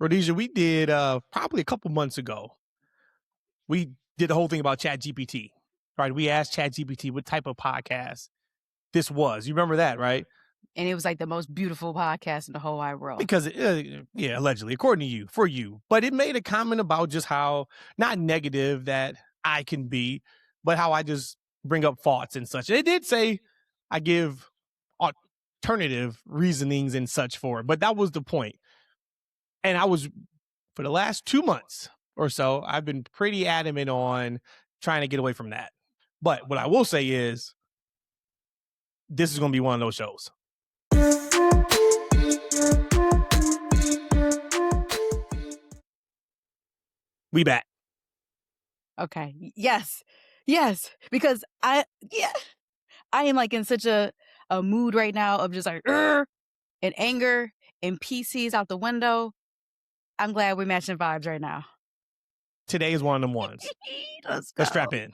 Rhodesia, we did probably a couple months ago. We did the whole thing about ChatGPT, right? We asked ChatGPT what type of podcast this was. You remember that, right? And it was like the most beautiful podcast in the whole wide world. Because, allegedly, according to you, for you. But it made a comment about just how, not negative that I can be, but how I just bring up thoughts and such. And it did say I give alternative reasonings and such for it. But that was the point. And I was, for the last 2 months or so, I've been pretty adamant on trying to get away from that. But what I will say is, this is going to be one of those shows. We back. Okay. Yes. Because I am like in such a mood right now of just like and anger and PCs out the window. I'm glad we're matching vibes right now. Today is one of them ones. Let's strap in.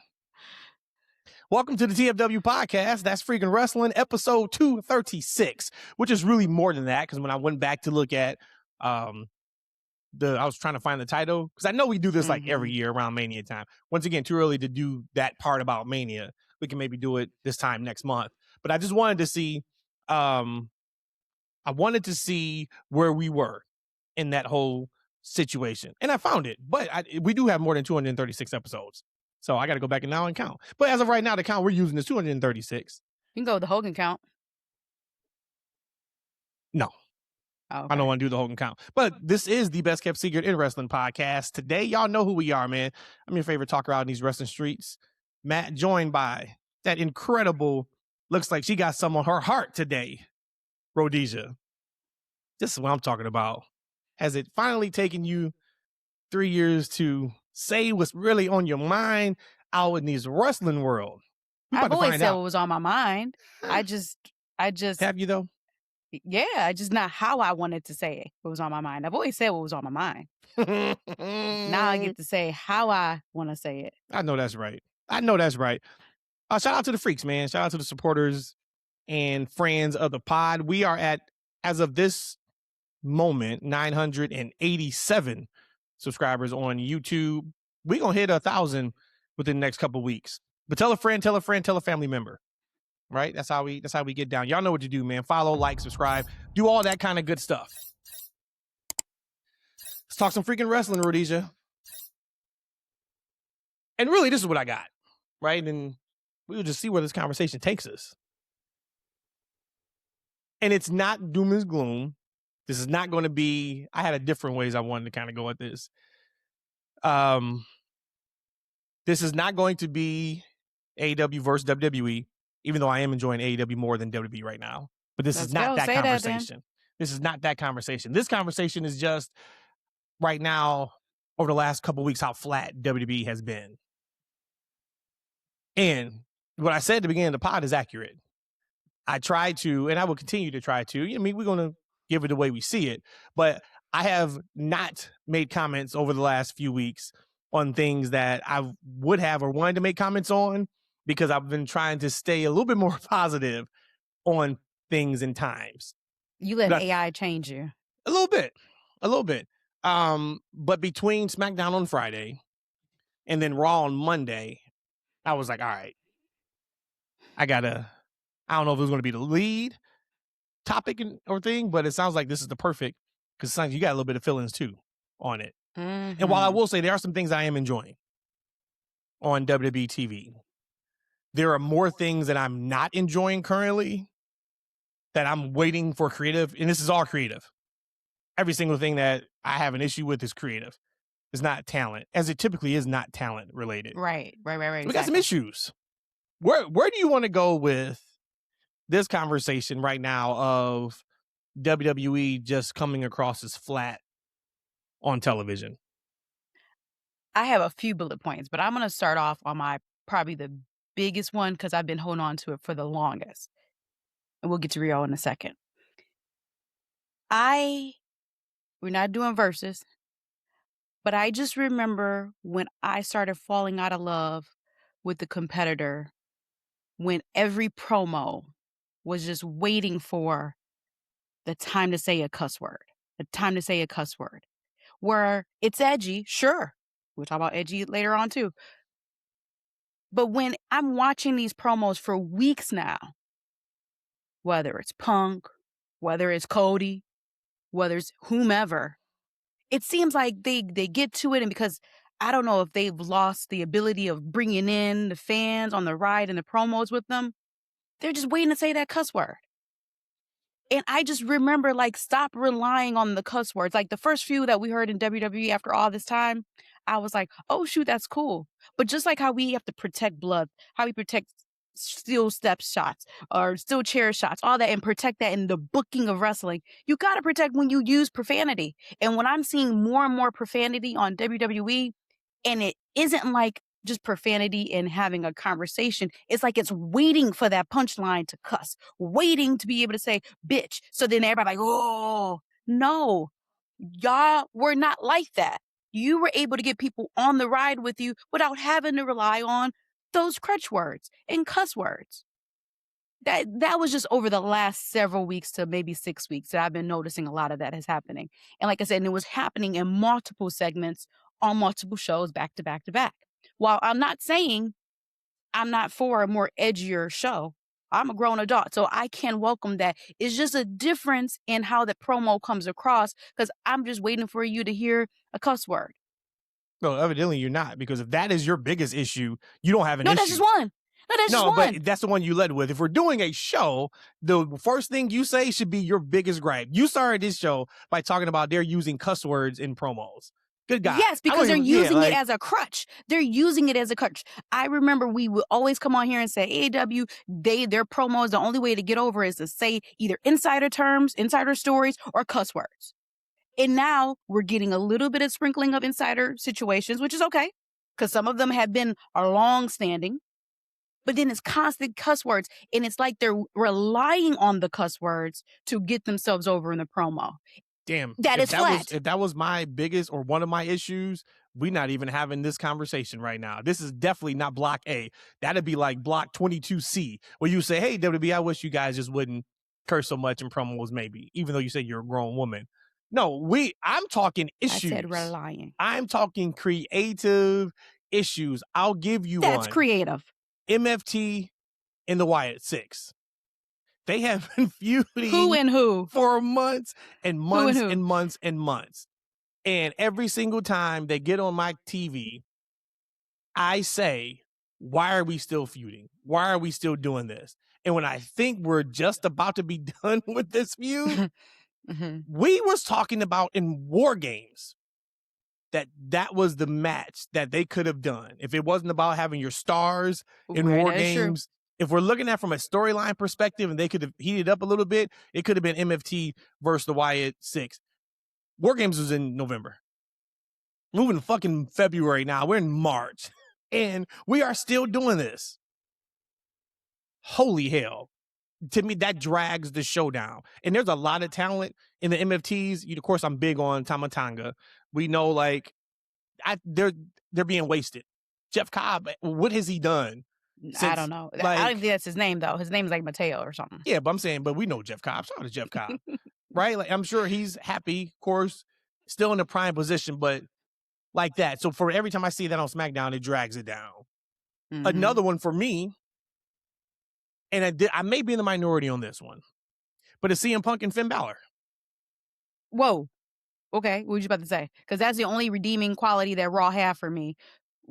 Welcome to the TFW podcast. That's Freaking Wrestling, episode 236, which is really more than that, because when I went back to look at I was trying to find the title, because I know we do this like every year around Mania time. Once again, too early to do that part about Mania. We can maybe do it this time next month. But I just wanted to see, where we were in that whole situation. And I found it. But we do have more than 236 episodes. So I got to go back and now and count. But as of right now, the count we're using is 236. You can go with the Hogan count. No. Oh, okay. I don't want to do the Hogan count. But this is the Best Kept Secret in Wrestling podcast. Today, y'all know who we are, man. I'm your favorite talker out in these wrestling streets. Matt, joined by that incredible, looks like she got some on her heart today, Rhodesia. This is what I'm talking about. Has it finally taken you 3 years to say what's really on your mind out in this wrestling world? I've always said what was on my mind. I just have you though? Yeah, just not how I wanted to say it. What was on my mind. I've always said what was on my mind. Now I get to say how I want to say it. I know that's right. Shout out to the freaks, man. Shout out to the supporters and friends of the pod. We are at, as of this moment, 987 subscribers on YouTube. We're going to hit 1,000 within the next couple of weeks. But tell a friend, tell a family member. Right? That's how we get down. Y'all know what to do, man. Follow, like, subscribe, do all that kind of good stuff. Let's talk some freaking wrestling, Rhodesia. And really, this is what I got. Right? And we'll just see where this conversation takes us. And it's not doom and gloom. This is not going to be, I had a different ways I wanted to kind of go at this. This is not going to be AEW versus WWE. Even though I am enjoying AEW more than WWE right now. But this is not that conversation. This is not that conversation. This conversation is just, right now, over the last couple of weeks, how flat WWE has been. And what I said at the beginning of the pod is accurate. I tried to, and I will continue to try to. I mean, we're going to give it the way we see it. But I have not made comments over the last few weeks on things that I would have or wanted to make comments on, because I've been trying to stay a little bit more positive on things and times. You let AI change you. A little bit. But between SmackDown on Friday and then Raw on Monday, I was like, all right, I don't know if it was going to be the lead topic or thing, but it sounds like this is the perfect, because it sounds like you got a little bit of feelings too on it. Mm-hmm. And while I will say there are some things I am enjoying on WWE TV, there are more things that I'm not enjoying currently that I'm waiting for creative. And this is all creative. Every single thing that I have an issue with is creative. It's not talent, as it typically is not talent related. Right. We got some issues. Where do you want to go with this conversation right now of WWE just coming across as flat on television? I have a few bullet points, but I'm going to start off on probably the biggest one, because I've been holding on to it for the longest. And we'll get to Rio in a second. We're not doing verses, but I just remember when I started falling out of love with the competitor, when every promo was just waiting for the time to say a cuss word. where it's edgy, sure. We'll talk about edgy later on too. But when I'm watching these promos for weeks now, whether it's Punk, whether it's Cody, whether it's whomever, it seems like they get to it, and because I don't know if they've lost the ability of bringing in the fans on the ride and the promos with them, they're just waiting to say that cuss word. And I just remember, like, stop relying on the cuss words. Like, the first few that we heard in WWE after all this time, I was like, oh, shoot, that's cool. But just like how we have to protect blood, how we protect steel step shots or steel chair shots, all that, and protect that in the booking of wrestling, you got to protect when you use profanity. And when I'm seeing more and more profanity on WWE, and it isn't like just profanity and having a conversation, it's like it's waiting for that punchline to cuss, waiting to be able to say bitch. So then everybody like, oh, no, y'all were not like that. You were able to get people on the ride with you without having to rely on those crutch words and cuss words. That was just over the last several weeks to maybe 6 weeks that I've been noticing a lot of that is happening. And like I said, and it was happening in multiple segments on multiple shows back to back to back. While I'm not saying I'm not for a more edgier show, I'm a grown adult, so I can welcome that. It's just a difference in how the promo comes across because I'm just waiting for you to hear a cuss word. No, evidently you're not, because if that is your biggest issue, you don't have an No, issue. that's just one. No, that's just one. But that's the one you led with. If we're doing a show, the first thing you say should be your biggest gripe. You started this show by talking about they're using cuss words in promos. Good God. Yes, because they're using it as a crutch. They're using it as a crutch. I remember we would always come on here and say AEW, their promos, the only way to get over is to say either insider terms, insider stories, or cuss words. And now we're getting a little bit of sprinkling of insider situations, which is okay, because some of them have been long-standing. But then it's constant cuss words, and it's like they're relying on the cuss words to get themselves over in the promo. Damn. That is flat. If that was my biggest or one of my issues, we're not even having this conversation right now. This is definitely not block A. That'd be like block 22C, where you say, hey, WWE, I wish you guys just wouldn't curse so much in promos, maybe, even though you say you're a grown woman. No, I'm talking issues. I said relying. I'm talking creative issues. I'll give you one. That's creative. MFT and the Wyatt Six. They have been feuding who and who for months and months and months and months. And every single time they get on my TV, I say, why are we still feuding? Why are we still doing this? And when I think we're just about to be done with this feud, we was talking about in War Games that was the match that they could have done. If it wasn't about having your stars in War Games, if we're looking at from a storyline perspective and they could have heated up a little bit, it could have been MFT versus the Wyatt Six. War Games was in November. Moving to fucking February now. We're in March. And we are still doing this. Holy hell. To me, that drags the show down. And there's a lot of talent in the MFTs. Of course, I'm big on Tamatanga. We know, like, they're being wasted. Jeff Cobb, what has he done? I don't know. Like, I don't think that's his name, though. His name is like Mateo or something. Yeah, but I'm saying, but we know Jeff Cobb. Shout out to Jeff Cobb. Right? Like, I'm sure he's happy, of course, still in a prime position, but like that. So for every time I see that on SmackDown, it drags it down. Another one for me, and I may be in the minority on this one, but it's CM Punk and Finn Balor. Whoa. Okay, what were you about to say? Because that's the only redeeming quality that Raw have for me.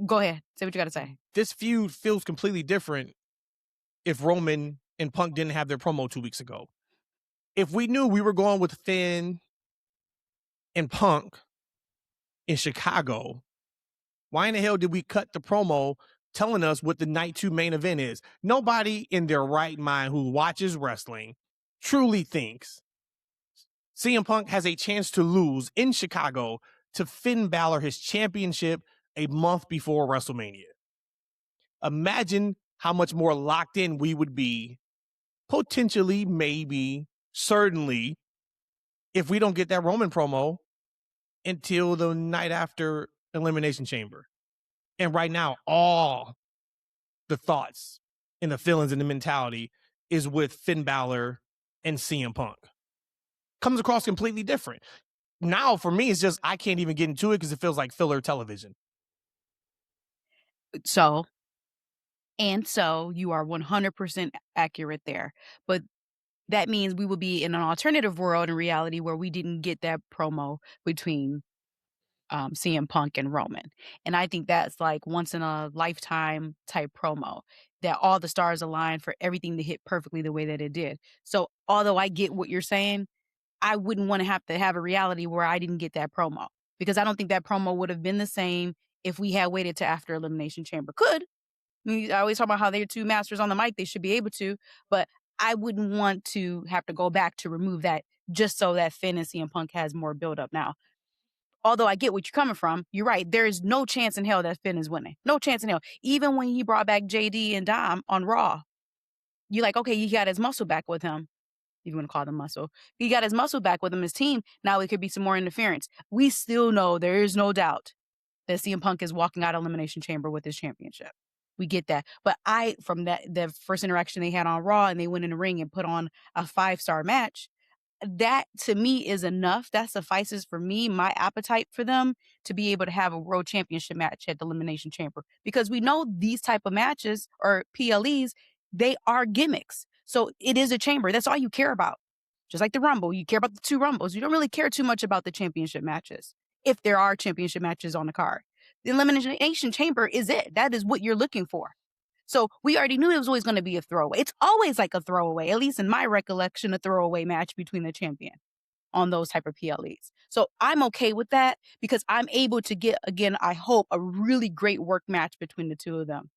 Go ahead. Say what you got to say. This feud feels completely different if Roman and Punk didn't have their promo 2 weeks ago. If we knew we were going with Finn and Punk in Chicago, why in the hell did we cut the promo telling us what the night 2 main event is? Nobody in their right mind who watches wrestling truly thinks CM Punk has a chance to lose in Chicago to Finn Balor his championship a month before WrestleMania. Imagine how much more locked in we would be, potentially, maybe, certainly, if we don't get that Roman promo until the night after Elimination Chamber. And right now, all the thoughts and the feelings and the mentality is with Finn Balor and CM Punk. Comes across completely different. now for me, it's just I can't even get into it because it feels like filler television. So you are 100% accurate there. But that means we will be in an alternative world in reality where we didn't get that promo between CM Punk and Roman. And I think that's like once in a lifetime type promo that all the stars align for everything to hit perfectly the way that it did. So although I get what you're saying, I wouldn't want to have a reality where I didn't get that promo, because I don't think that promo would have been the same if we had waited to after Elimination Chamber. Could. I mean, I always talk about how they're two masters on the mic. They should be able to, but I wouldn't want to have to go back to remove that just so that Finn and CM Punk has more build up now. Although I get what you're coming from, you're right. There is no chance in hell that Finn is winning. No chance in hell. Even when he brought back JD and Dom on Raw, you're like, okay, he got his muscle back with him. If you want to call them muscle. He got his muscle back with him, his team. Now it could be some more interference. We still know there is no doubt that CM Punk is walking out of Elimination Chamber with his championship. We get that. But from the first interaction they had on Raw and they went in the ring and put on a 5-star match, that to me is enough. That suffices for me, my appetite for them to be able to have a world championship match at the Elimination Chamber, because we know these type of matches or PLEs, they are gimmicks. So it is a chamber. That's all you care about. Just like the Rumble, you care about the 2 Rumbles. You don't really care too much about the championship matches, if there are championship matches on the card. The Elimination Chamber is it. That is what you're looking for. So we already knew it was always going to be a throwaway. It's always like a throwaway, at least in my recollection, a throwaway match between the champion on those type of PLEs. So I'm okay with that because I'm able to get, again, I hope, a really great work match between the two of them.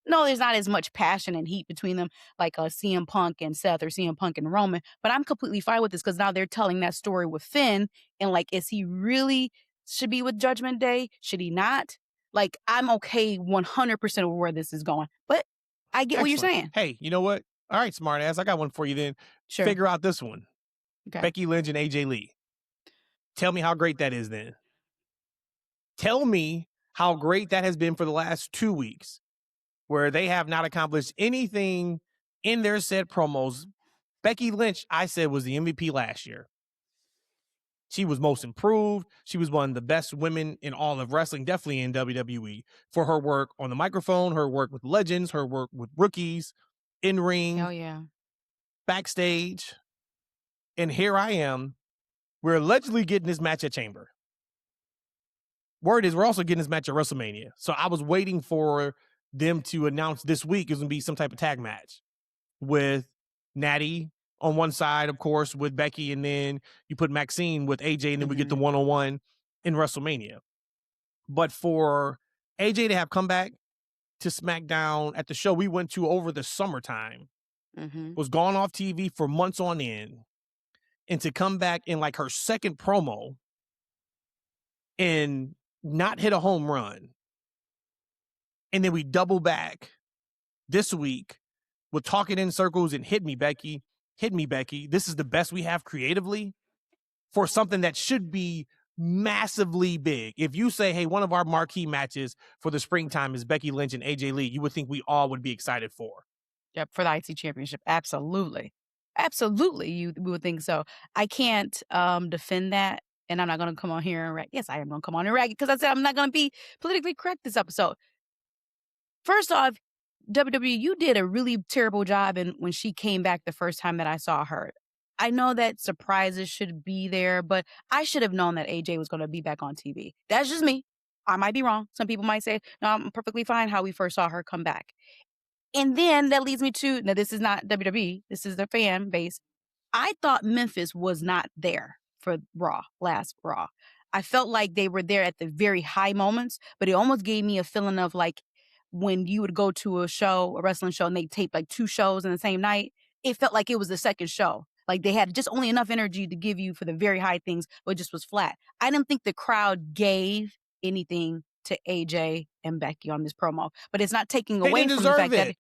No, there's not as much passion and heat between them like CM Punk and Seth or CM Punk and Roman, but I'm completely fine with this because now they're telling that story with Finn, and like, is he really should be with Judgment Day? Should he not? Like, I'm okay 100% with where this is going, but I get what you're saying. Hey, you know what? All right, smart ass. I got one for you then. Sure. Figure out this one. Okay. Becky Lynch and AJ Lee. Tell me how great that is then. Tell me how great that has been for the last 2 weeks, where they have not accomplished anything in their said promos. Becky Lynch, I said, was the MVP last year. She was most improved. She was one of the best women in all of wrestling, definitely in WWE, for her work on the microphone, her work with legends, her work with rookies, in ring, Oh yeah, backstage. And here I am. We're allegedly getting this match at Chamber. Word is we're also getting this match at WrestleMania. So I was waiting for them to announce this week is going to be some type of tag match with Natty on one side, of course, with Becky, and then you put Maxine with AJ, and then we get the one-on-one in WrestleMania. But for AJ to have come back to SmackDown at the show we went to over the summertime, was gone off TV for months on end, and to come back in like her second promo and not hit a home run, and then we double back this week with talking in circles and hit me, Becky. This is the best we have creatively for something that should be massively big. If you say, hey, one of our marquee matches for the springtime is Becky Lynch and AJ Lee, you would think we all would be excited for. Yep, for the IC Championship. Absolutely. We would think so. I can't defend that, and I'm not going to come on here and rag. Yes, I am going to come on and rag because I said I'm not going to be politically correct this episode. First off, WWE, you did a really terrible job when she came back the first time that I saw her. I know that surprises should be there, but I should have known that AJ was going to be back on TV. That's just me. I might be wrong. Some people might say, no, I'm perfectly fine how we first saw her come back. And then that leads me to, now this is not WWE, this is the fan base. I thought Memphis was not there for last Raw. I felt like they were there at the very high moments, but it almost gave me a feeling of like when you would go to a wrestling show, and they tape like 2 shows in the same night. It felt like it was the second show. Like they had just only enough energy to give you for the very high things, but it just was flat. I didn't think the crowd gave anything to AJ and Becky on this promo, but it's not taking away from the fact that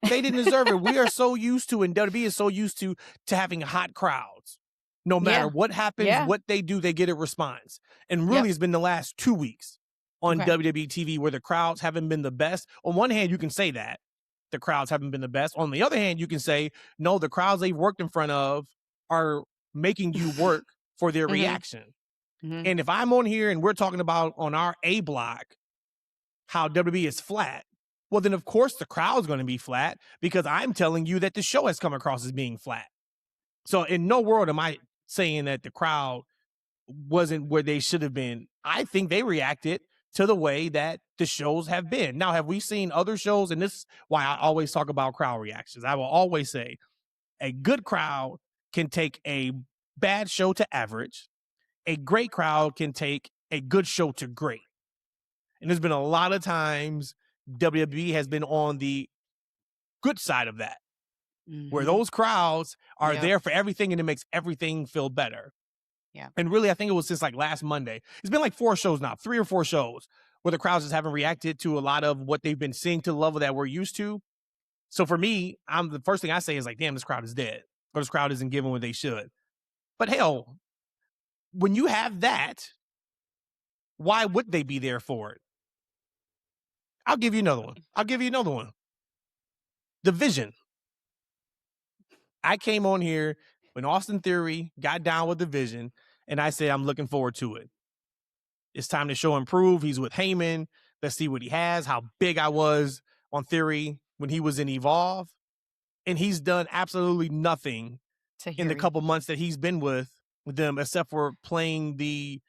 they didn't deserve it. We are so used to, and WWE is so used to having hot crowds. No matter what happens, what they do, they get a response. And really, it's been the last 2 weeks on WWE TV where the crowds haven't been the best. On one hand, you can say that the crowds haven't been the best. On the other hand, you can say, no, the crowds they've worked in front of are making you work for their reaction. Mhm. And if I'm on here and we're talking about on our A block how WWE is flat, well, then of course the crowd's going to be flat because I'm telling you that the show has come across as being flat. So in no world am I saying that the crowd wasn't where they should have been. I think they reacted to the way that the shows have been. Now, have we seen other shows? And this is why I always talk about crowd reactions. I will always say a good crowd can take a bad show to average. A great crowd can take a good show to great. And there's been a lot of times WWE has been on the good side of that, where those crowds are there for everything and it makes everything feel better. Yeah. And really, I think it was since like last Monday. It's been like 4 shows now, 3 or 4 shows where the crowds just haven't reacted to a lot of what they've been seeing to the level that we're used to. So for me, the first thing I say is like, damn, this crowd is dead. Or this crowd isn't giving what they should. But hell, when you have that, why would they be there for it? I'll give you another one. The Vision. I came on here when Austin Theory got down with the Vision, and I said, I'm looking forward to it. It's time to show and prove. He's with Heyman. Let's see what he has, how big I was on Theory when he was in Evolve. And he's done absolutely nothing in the couple months that he's been with them, except for playing the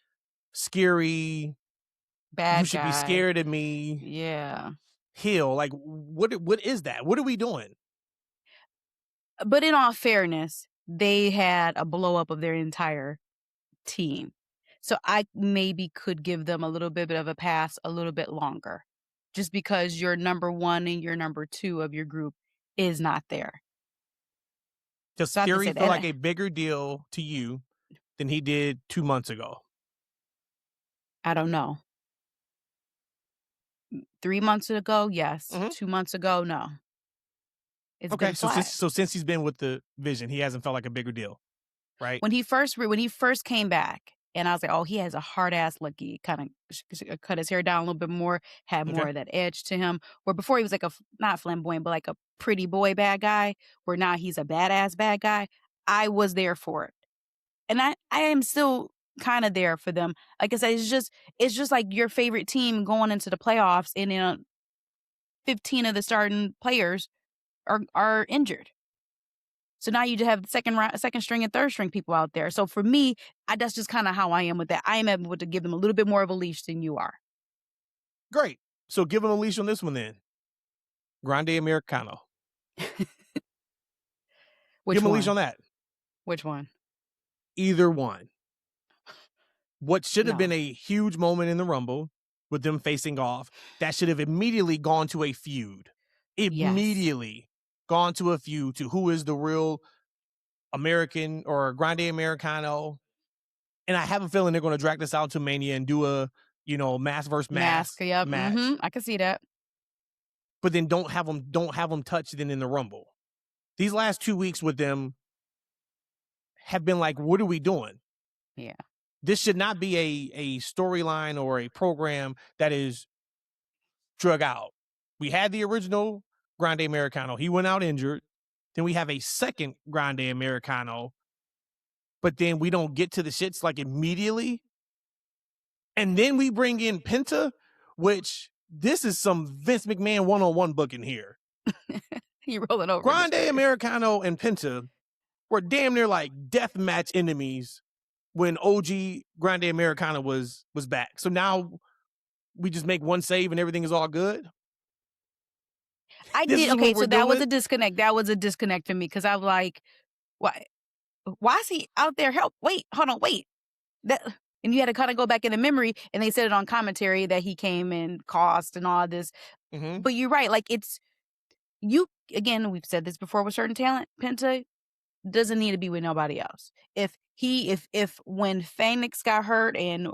scary, bad you should guy. be scared of me. Yeah. Heel. Like, what is that? What are we doing? But in all fairness, they had a blow up of their entire team. So I maybe could give them a little bit of a pass a little bit longer, just because your number 1 and your number 2 of your group is not there. Does Theory feel like a bigger deal to you than he did 2 months ago? I don't know. 3 months ago, yes. 2 months ago, no. It's been flat. So since he's been with the Vision, he hasn't felt like a bigger deal, right? When he first came back, and I was like, oh, he has a hard ass look. He kind of cut his hair down a little bit more, had more of that edge to him. Where before he was like not flamboyant, but like a pretty boy bad guy. Where now he's a badass bad guy. I was there for it, and I am still kind of there for them. Like I said, it's just like your favorite team going into the playoffs, and 15 of the starting players are injured. So now you just have second string and third string people out there. So for me, that's just kind of how I am with that. I am able to give them a little bit more of a leash than you are. Great. So give them a leash on this one then. Grande Americano. Give them a leash on that. Which one? Either one. What should have been a huge moment in the Rumble with them facing off, that should have immediately gone to a feud. Immediately gone to a feud to who is the real American or Grande Americano. And I have a feeling they're going to drag this out to Mania and do a, mask versus mask match. I can see that. But then don't have them touch then in the Rumble. These last 2 weeks with them have been like, what are we doing? Yeah. This should not be a storyline or a program that is drug out. We had the original Grande Americano. He went out injured. Then we have a second Grande Americano. But then we don't get to the shits like immediately. And then we bring in Penta, which this is some Vince McMahon one-on-one booking here. He rolling over. Grande Americano and Penta were damn near like death match enemies when OG Grande Americano was back. So now we just make one save and everything is all good. So that was a disconnect. That was a disconnect for me because I was like, why is he out there? Wait, hold on, wait. And you had to kind of go back in the memory, and they said it on commentary that he came and cost and all this. Mm-hmm. But you're right. Like again, we've said this before with certain talent, Penta doesn't need to be with nobody else. If when Phoenix got hurt and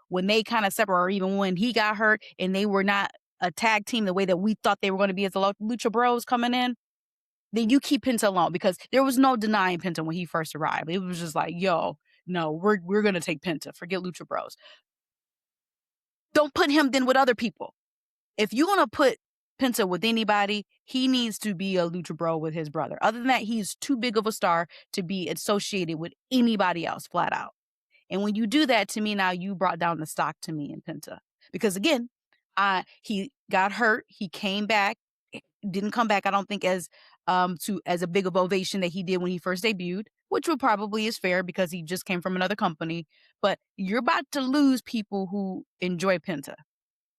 when they kind of separate, or even when he got hurt and they were not a tag team the way that we thought they were going to be as the Lucha Bros coming in, then you keep Penta alone, because there was no denying Penta when he first arrived. It was just like, yo, no, we're going to take Penta. Forget Lucha Bros. Don't put him then with other people. If you're going to put Penta with anybody, he needs to be a Lucha Bro with his brother. Other than that, he's too big of a star to be associated with anybody else, flat out. And when you do that to me, now you brought down the stock to me in Penta. Because again, he got hurt. He came back, didn't come back, I don't think, as a big of ovation that he did when he first debuted, which would probably is fair because he just came from another company. But you're about to lose people who enjoy Penta.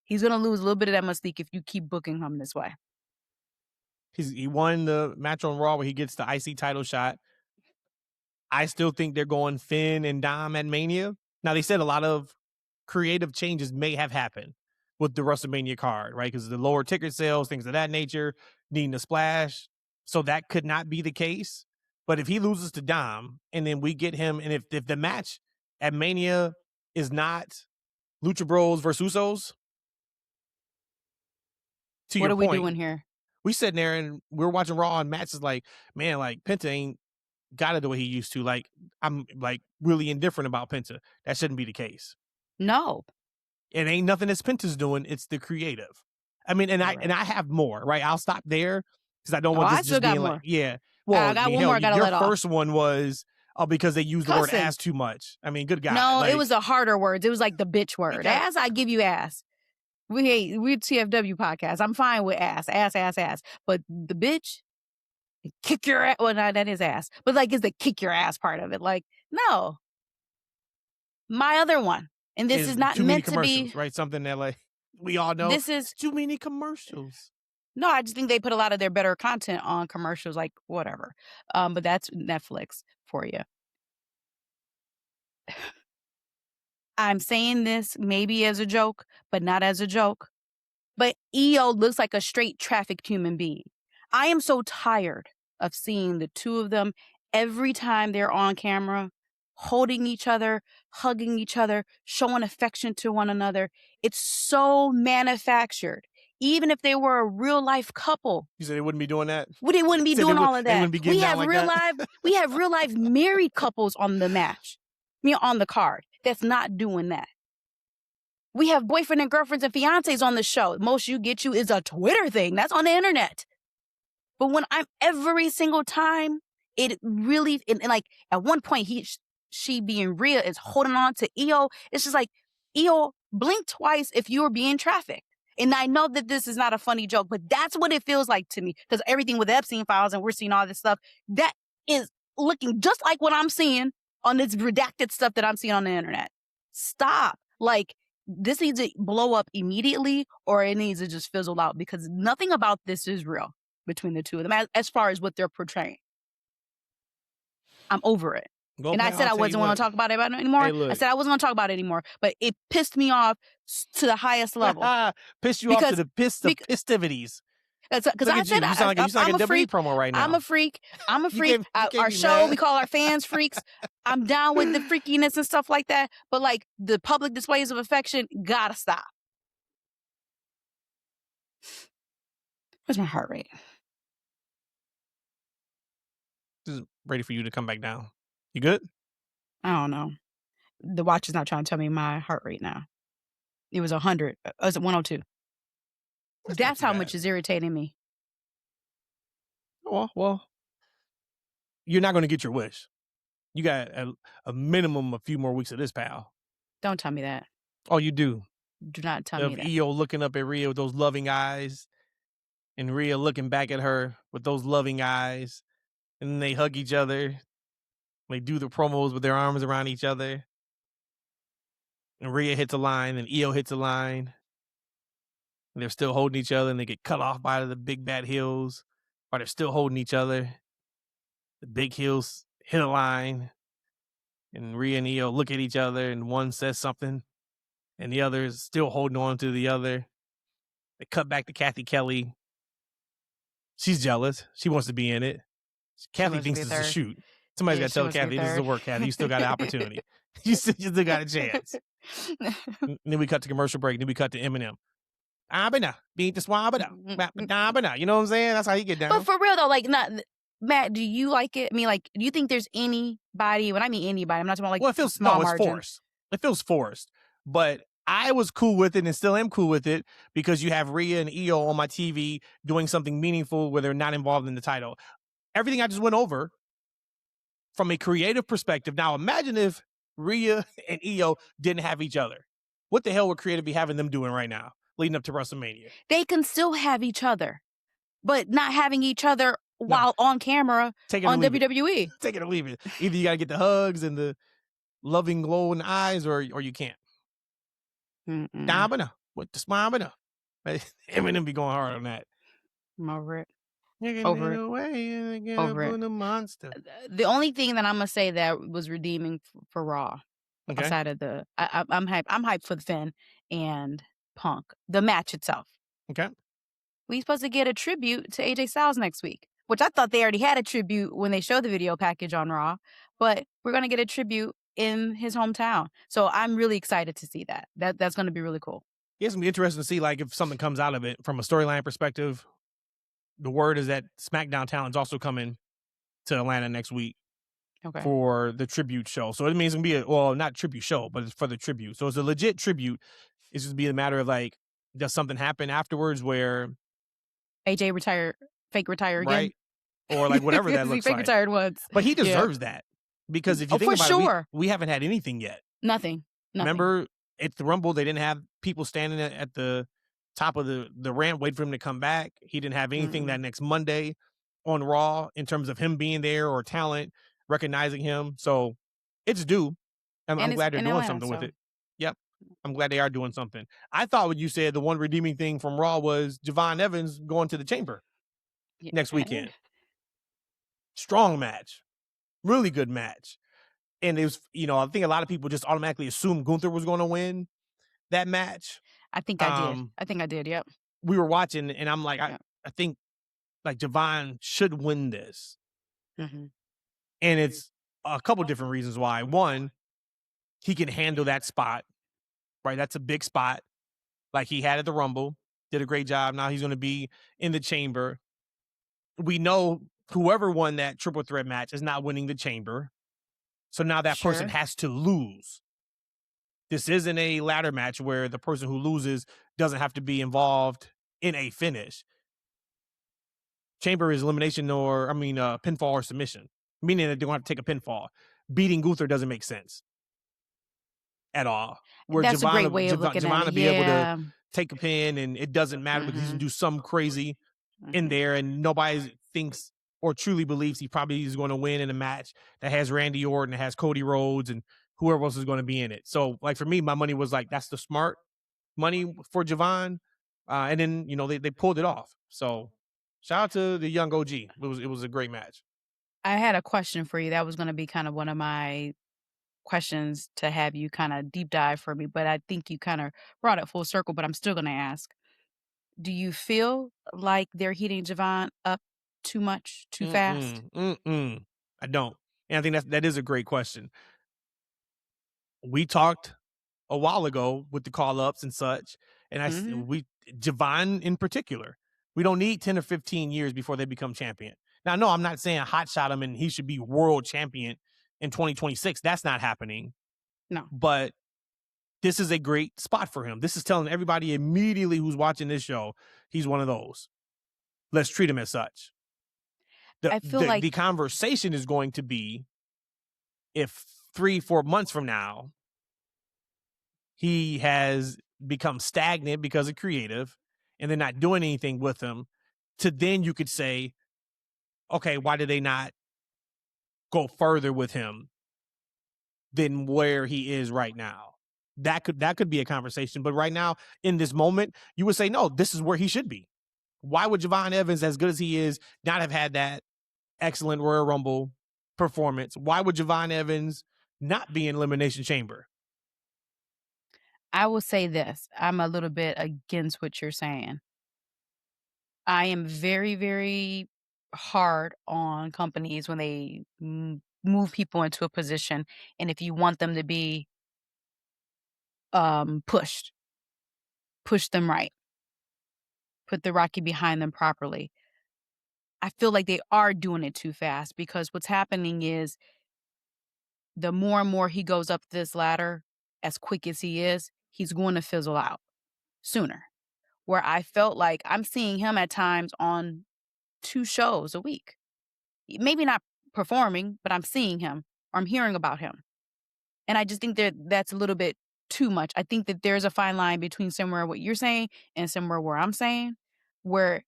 He's going to lose a little bit of that mystique if you keep booking him this way. He won the match on Raw where he gets the IC title shot. I still think they're going Finn and Dom at Mania. Now, they said a lot of creative changes may have happened with the WrestleMania card, right? Because the lower ticket sales, things of that nature, needing a splash. So that could not be the case. But if he loses to Dom and then we get him, and if the match at Mania is not Lucha Bros versus Usos, to what your are we point, doing here? we sitting there and we're watching Raw, and Matt's is like, man, like Penta ain't got it the way he used to. Like, I'm like really indifferent about Penta. That shouldn't be the case. No. It ain't nothing that Penta's doing. It's the creative. I mean, and I have more, right? I'll stop there because I don't want this just being like, yeah. Well, I got one more I gotta let off. Your first one was because they used the word ass too much. I mean, good God. No, like, it was the harder words. It was like the bitch word. Ass, I give you ass. We're TFW podcast. I'm fine with ass. But the bitch, kick your ass. Well, no, that is ass. But like, it's the kick your ass part of it. Like, no. My other one. And this is not meant to be. Right? Something that like we all know. This is too many commercials. No, I just think they put a lot of their better content on commercials, like whatever. But that's Netflix for you. I'm saying this maybe as a joke, but not as a joke. But EO looks like a straight trafficked human being. I am so tired of seeing the two of them every time they're on camera, holding each other, hugging each other, showing affection to one another. It's so manufactured. Even if they were a real life couple. You said they wouldn't be doing that? Well, they wouldn't be doing all of that. We have real life married couples on the match. On the card. That's not doing that. We have boyfriend and girlfriends and fiancés on the show. Most you get you is a Twitter thing. That's on the internet. But when I'm every single time, it really, and like at one point, she being Rhea is holding on to EO. It's just like, EO, blink twice if you were being trafficked. And I know that this is not a funny joke, but that's what it feels like to me. Because everything with Epstein files and we're seeing all this stuff, that is looking just like what I'm seeing on this redacted stuff that I'm seeing on the internet. Stop. Like, this needs to blow up immediately or it needs to just fizzle out because nothing about this is real between the two of them as far as what they're portraying. I'm over it. Well, and I said I wasn't going to talk about it anymore. Hey, I said I wasn't going to talk about it anymore, but it pissed me off to the highest level. Pissed you off to the festivities. Because I said you sound like a WWE promo right now. I'm a freak. Our show, we call our fans freaks. I'm down with the freakiness and stuff like that. But like the public displays of affection, gotta stop. Where's my heart rate? This is ready for you to come back down. You good? I don't know. The watch is not trying to tell me my heart rate now. It was 100. It was 102. That's how much is irritating me. Well, you're not going to get your wish. You got a minimum a few more weeks of this, pal. Don't tell me that. Oh, you do. Do not tell me that. EO looking up at Rhea with those loving eyes, and Rhea looking back at her with those loving eyes, and then they hug each other. They do the promos with their arms around each other, and Rhea hits a line, and EO hits a line. And they're still holding each other, and they get cut off by the big bad heels, or they're still holding each other. The big heels hit a line, and Rhea and EO look at each other, and one says something, and the other is still holding on to the other. They cut back to Kathy Kelly. She's jealous. She wants to be in it. Kathy thinks it's a shoot. Somebody's got to tell Kathy, this is a work, Kathy. You still got an opportunity. you still got a chance. And then we cut to commercial break. Then we cut to Eminem. Beat the swabada. You know what I'm saying? That's how you get down. But for real though, like, Matt, do you like it? I mean, like, do you think there's anybody? When I mean anybody, I'm not talking about like. Well, it feels forced. It feels forced. But I was cool with it and still am cool with it because you have Rhea and EO on my TV doing something meaningful where they're not involved in the title. Everything I just went over from a creative perspective. Now, imagine if Rhea and Io didn't have each other. What the hell would creative be having them doing right now, leading up to WrestleMania? They can still have each other, but not having each other while on camera on WWE. Take it or leave it. Either you got to get the hugs and the loving glow in the eyes, or you can't. Domina with the smamina. Eminem be going hard on that. I'm over it. Over it. Over it. The monster. The only thing that I'm gonna say that was redeeming for Raw, outside of the, I'm hyped for the Finn and Punk, the match itself. Okay. We supposed to get a tribute to AJ Styles next week, which I thought they already had a tribute when they showed the video package on Raw, but we're gonna get a tribute in his hometown. So I'm really excited to see that. That's gonna be really cool. It's gonna be interesting to see, like, if something comes out of it from a storyline perspective. The word is that SmackDown talent's also coming to Atlanta next week for the tribute show. So it means it's gonna be not tribute show, but it's for the tribute. So it's a legit tribute. It's just be a matter of, like, does something happen afterwards where AJ fake retire again, right? Or like whatever that looks like. He fake retired once, but he deserves that, because if you think about it, we haven't had anything yet. Nothing. Remember at the Rumble, they didn't have people standing at the top of the ramp waiting for him to come back. He didn't have anything that next Monday on Raw in terms of him being there or talent recognizing him. So it's due. I'm glad they're doing something with it. Yep. I'm glad they are doing something. I thought what you said, the one redeeming thing from Raw was Jevon Evans going to the Chamber next weekend. Strong match. Really good match. And it was, I think a lot of people just automatically assumed Gunther was going to win that match. I think I did. Yep. We were watching, and I'm like, I think like Jevon should win this. Mm-hmm. And it's a couple different reasons why. One, he can handle that spot, right? That's a big spot. Like he had at the Rumble, did a great job. Now he's going to be in the Chamber. We know whoever won that triple threat match is not winning the Chamber. So now that person has to lose. This isn't a ladder match where the person who loses doesn't have to be involved in a finish. Chamber is elimination pinfall or submission, meaning that they don't have to take a pinfall. Beating Gunther doesn't make sense at all. Where That's a great way of looking at it. To be able to take a pin, and it doesn't matter because he can do some crazy in there, and nobody thinks or truly believes he probably is going to win in a match that has Randy Orton, that has Cody Rhodes, and whoever else is going to be in it. So, like, for me, my money was like, that's the smart money for Jevon. And then, they pulled it off. So shout out to the young OG. It was a great match. I had a question for you. That was going to be kind of one of my questions to have you kind of deep dive for me, but I think you kind of brought it full circle, but I'm still going to ask. Do you feel like they're heating Jevon up too much, too fast? I don't. And I think that is a great question. We talked a while ago with the call-ups and such, and Jevon in particular, we don't need 10 or 15 years before they become champion. Now, no, I'm not saying hotshot him and he should be world champion in 2026. That's not happening. No. But this is a great spot for him. This is telling everybody immediately who's watching this show, he's one of those. Let's treat him as such. I feel like the conversation is going to be if 3-4 months from now, he has become stagnant because of creative and they're not doing anything with him, to then you could say, okay, why did they not go further with him than where he is right now? That could be a conversation. But right now, in this moment, you would say, no, this is where he should be. Why would Jevon Evans, as good as he is, not have had that excellent Royal Rumble performance? Why would Jevon Evans not be in Elimination Chamber? I will say this. I'm a little bit against what you're saying. I am very, very hard on companies when they move people into a position, and if you want them to be push them right, put the Rocky behind them properly. I feel like they are doing it too fast, because what's happening is the more and more he goes up this ladder, as quick as he is, he's going to fizzle out sooner. Where I felt like I'm seeing him at times on 2 shows a week. Maybe not performing, but I'm seeing him or I'm hearing about him. And I just think that that's a little bit too much. I think that there's a fine line between somewhere what you're saying and somewhere where I'm saying, where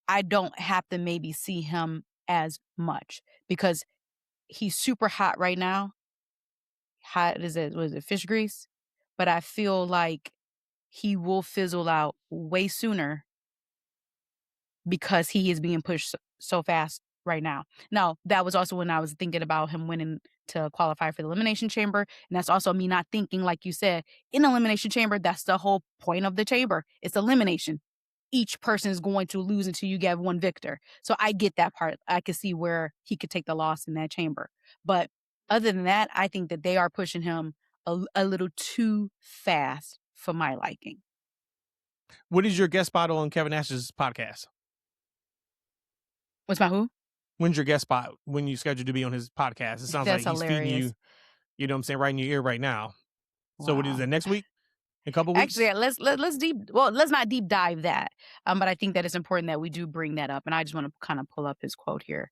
I don't have to maybe see him as much because he's super hot right now. Hot is it? Was it fish grease? But I feel like he will fizzle out way sooner because he is being pushed so fast right now. Now, that was also when I was thinking about him winning to qualify for the Elimination Chamber. And that's also me not thinking, like you said, in Elimination Chamber, that's the whole point of the chamber. It's elimination. Each person is going to lose until you get one victor. So I get that part. I could see where he could take the loss in that chamber. But other than that, I think that they are pushing him a little too fast for my liking. What is your guest spot on Kevin Nash's podcast? What's my who? When's your guest spot when you scheduled to be on his podcast? It sounds That's like he's feeding hilarious. you know what I'm saying, right in your ear right now. So what is Wow. it, next week? In a couple weeks? Actually, let's not deep dive that. But I think that it's important that we do bring that up. And I just want to kind of pull up his quote here.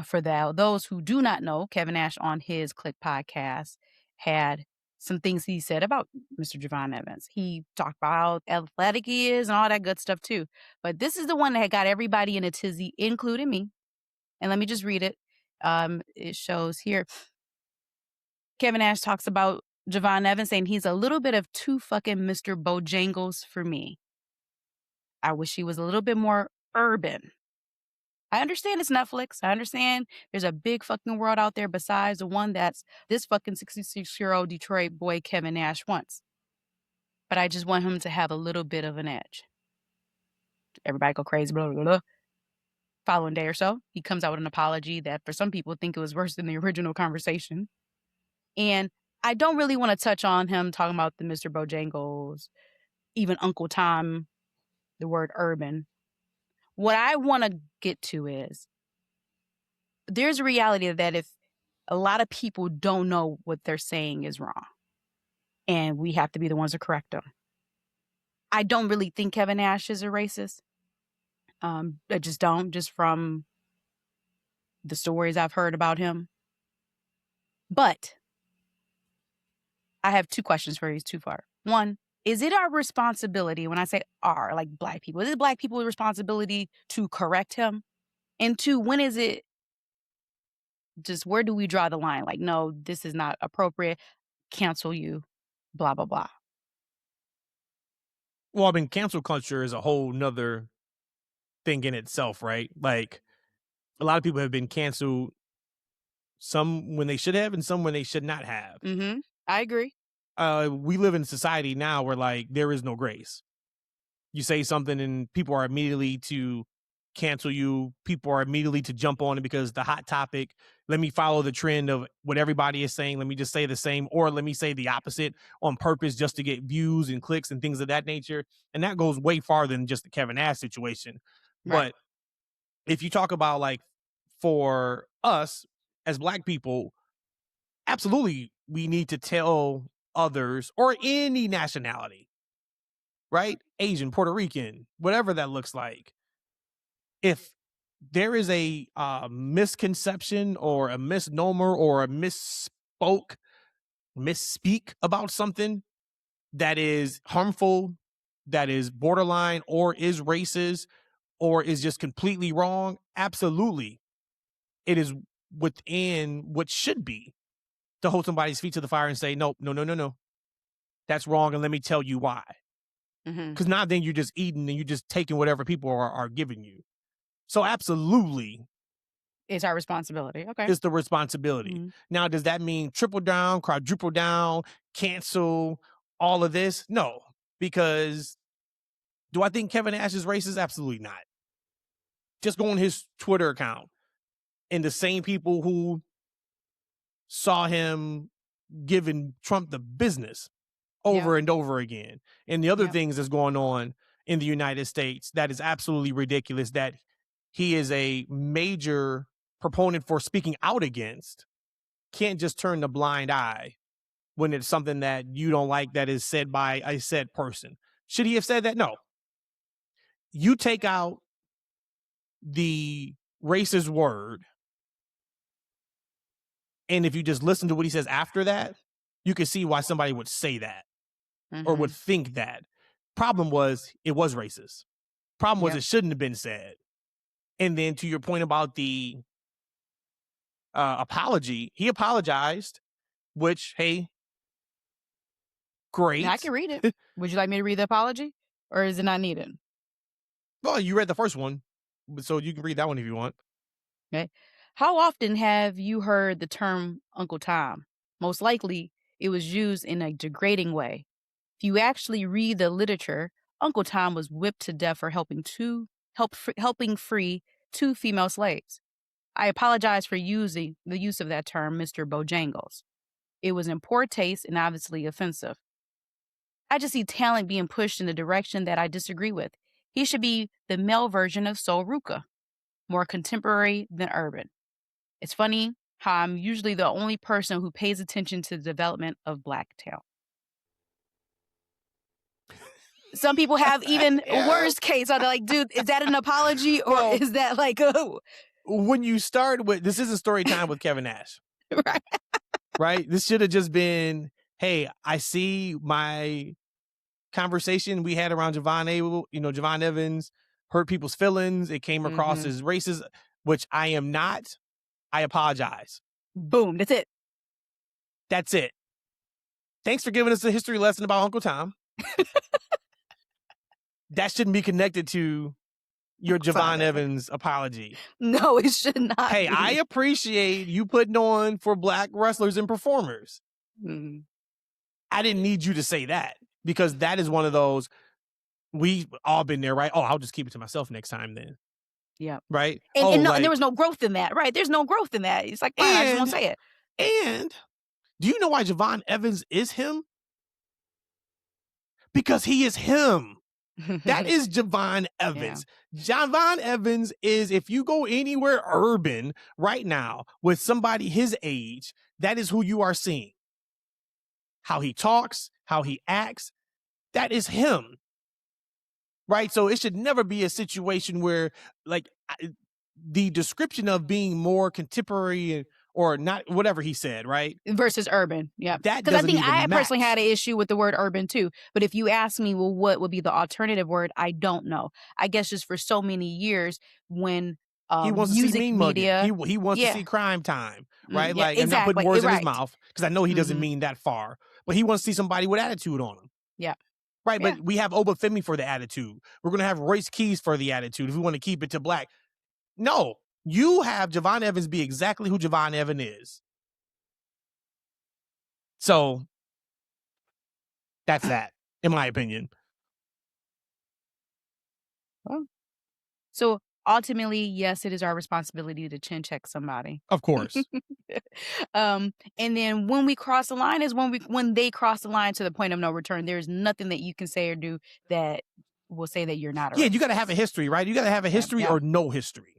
For those who do not know, Kevin Nash on his Click podcast had some things he said about Mr. Jevon Evans. He talked about how athletic he is and all that good stuff too. But this is the one that had got everybody in a tizzy, including me. And let me just read it. It shows here. Kevin Nash talks about Jevon Evans saying he's a little bit of too fucking Mr. Bojangles for me. I wish he was a little bit more urban. I understand it's Netflix. I understand there's a big fucking world out there besides the one that's this fucking 66-year-old Detroit boy Kevin Nash wants. But I just want him to have a little bit of an edge. Everybody go crazy, blah, blah, blah. Following day or so, he comes out with an apology that for some people think it was worse than the original conversation. And I don't really want to touch on him talking about the Mr. Bojangles, even Uncle Tom, the word urban. What I want to get to is there's a reality that if a lot of people don't know what they're saying is wrong, and we have to be the ones to correct them. I don't really think Kevin Nash is a racist. I just don't, just from the stories I've heard about him. But I have two questions for you too far. One, is it our responsibility, when I say our, like Black people, is it Black people's responsibility to correct him? And two, when is it just, where do we draw the line? Like, no, this is not appropriate. Cancel you, blah, blah, blah. Well, I mean, cancel culture is a whole nother thing in itself, right? Like, a lot of people have been canceled, some when they should have and some when they should not have. Mm-hmm. I agree. We live in a society now where, like, there is no grace. You say something and people are immediately to cancel you. People are immediately to jump on it because the hot topic. Let me follow the trend of what everybody is saying. Let me just say the same, or let me say the opposite on purpose just to get views and clicks and things of that nature. And that goes way farther than just the Kevin Nash situation. Right. But if you talk about, like, for us as Black people, absolutely, we need to tell others, or any nationality, right? Asian, Puerto Rican, whatever that looks like. If there is a misconception or a misnomer or a misspeak about something that is harmful, that is borderline, or is racist, or is just completely wrong, absolutely, it is within what should be to hold somebody's feet to the fire and say, nope, no, that's wrong, and let me tell you why. Because now then you're just eating and you're just taking whatever people are giving you. So absolutely, It's our responsibility. Okay. it's the responsibility. Now, does that mean triple down, quadruple down, cancel all of this? No, because do I think Kevin Nash is racist? Absolutely not. Just go on his Twitter account, and the same people who saw him giving Trump the business over and over again, and the other things that's going on in the United States, that is absolutely ridiculous, that he is a major proponent for speaking out against, can't just turn the blind eye when it's something that you don't like that is said by a said person. Should he have said that? No. You take out the racist word And if you just listen to what he says after that, you can see why somebody would say that or would think that. Problem was, it was racist. Problem was, it shouldn't have been said. And then to your point about the apology, he apologized, which, hey, great. I can read it. Would you like me to read the apology? Or is it not needed? Well, you read the first one, so you can read that one if you want. Okay. How often have you heard the term Uncle Tom? Most likely, it was used in a degrading way. If you actually read the literature, Uncle Tom was whipped to death for helping free 2 female slaves. I apologize for using the use of that term, Mr. Bojangles. It was in poor taste and obviously offensive. I just see talent being pushed in the direction that I disagree with. He should be the male version of Sol Ruka, more contemporary than urban. It's funny how I'm usually the only person who pays attention to the development of Black talent. Some people have even worse case. Are they like, dude, is that an apology or is that like, oh? When you start with, this isn't story time with Kevin Nash. Right. Right? This should have just been, hey, I see my conversation we had around Jevon Evans hurt people's feelings. It came across as racist, which I am not. I apologize. Boom. That's it. That's it. Thanks for giving us a history lesson about Uncle Tom. That shouldn't be connected to your Jevon Evans apology. No, it should not. Hey, I appreciate you putting on for Black wrestlers and performers. I didn't need you to say that because that is one of those, we've all been there, right? Oh, I'll just keep it to myself next time then. Yeah. Right? And there was no growth in that, right? There's no growth in that. It's like, I just won't say it. And do you know why Jevon Evans is him? Because he is him. That is Jevon Evans. Yeah. Jevon Evans is, if you go anywhere urban right now with somebody his age, that is who you are seeing. How he talks, how he acts, that is him. Right? So it should never be a situation where, like, the description of being more contemporary or not, whatever he said, right? Versus urban. Yeah. Because I think I personally had an issue with the word urban too. But if you ask me, well, what would be the alternative word? I don't know. I guess just for so many years when he wants music to see media. He wants to see crime time, right? Yeah, like, exactly. I'm not putting words in his mouth because I know he doesn't mean that far. But he wants to see somebody with attitude on him. Yeah. Right, but we have Obafemi for the attitude. We're going to have Royce Keys for the attitude if we want to keep it to Black. No, you have Jevon Evans be exactly who Jevon Evans is. So that's that, in my opinion. Well, so ultimately, yes, it is our responsibility to chin check somebody. Of course. And then when we cross the line is when they cross the line to the point of no return. There's nothing that you can say or do that will say that you're not a racist. You got to have a history, right? You got to have a history or no history.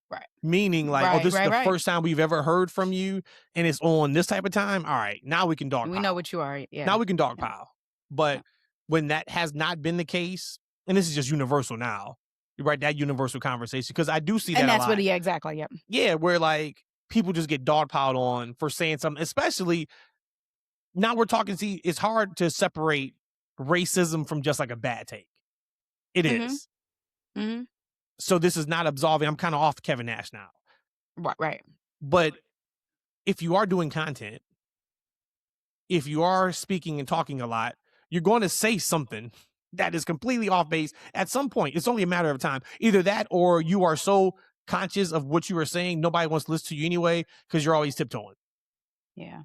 Right. Meaning like, this is the first time we've ever heard from you and it's on this type of time. All right, now we can dogpile. We know what you are. Yeah. Now we can dogpile. But when that has not been the case, and this is just universal now, right? That universal conversation, because I do see that a lot. And that's what, exactly. Yep. Yeah, where like people just get dogpiled on for saying something, especially now we're talking, see, it's hard to separate racism from just like a bad take. It is. Mm-hmm. So this is not absolving. I'm kind of off Kevin Nash now. Right. But if you are doing content, if you are speaking and talking a lot, you're going to say something that is completely off base at some point. It's only a matter of time. Either that or you are so conscious of what you are saying, nobody wants to listen to you anyway because you're always tiptoeing. Yeah.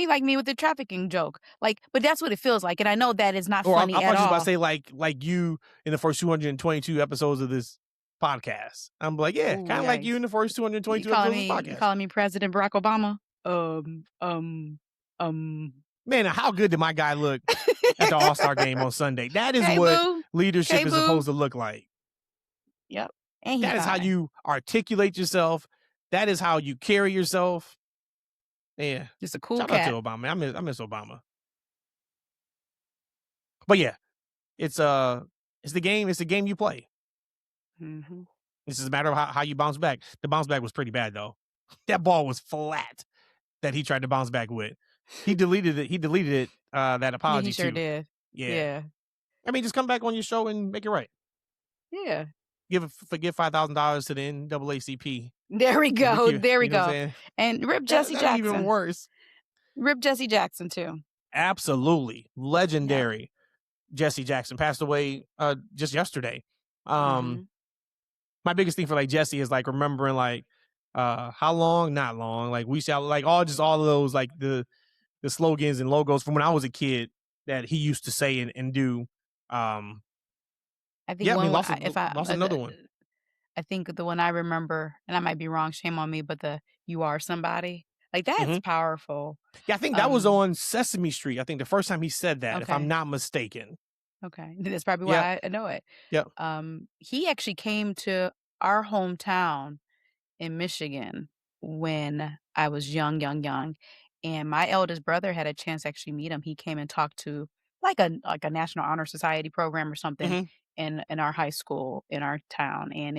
Like me with the trafficking joke. Like, but that's what it feels like. And I know that is not funny at all. I was just about to say like you in the first 222 episodes of this podcast. I'm like, kind of like you in the first 222 episodes of this podcast. You calling me President Barack Obama? Man, how good did my guy look at the All-Star game on Sunday? That is what leadership is supposed to look like. Yep. And that is how you articulate yourself. That is how you carry yourself. Yeah. Just a cool Shout cat. out to Obama. I miss Obama. But yeah, it's the game you play. Mm-hmm. This is a matter of how you bounce back. The bounce back was pretty bad though. That ball was flat that he tried to bounce back with. He deleted it. That apology Yeah, he sure too. did. Yeah. I mean, just come back on your show and make it right. Yeah. Give $5,000 to the NAACP. There we go. There we you know what I'm go. saying? And rip Jesse That's Jackson. even worse. Rip Jesse Jackson too. Absolutely. Legendary. Jesse Jackson passed away just yesterday. My biggest thing for like Jesse is like remembering like how long, not long. Like we shall like all of those like the slogans and logos from when I was a kid that he used to say and do. I think yeah, I mean, lost another one. I think the one I remember, and I might be wrong, shame on me, but the "You Are Somebody," like that's powerful. Yeah, I think that was on Sesame Street. I think the first time he said that, if I'm not mistaken. Okay, that's probably why I know it. Yep. He actually came to our hometown in Michigan when I was young, and my eldest brother had a chance to actually meet him. He came and talked to like a National Honor Society program or something in our high school in our town, and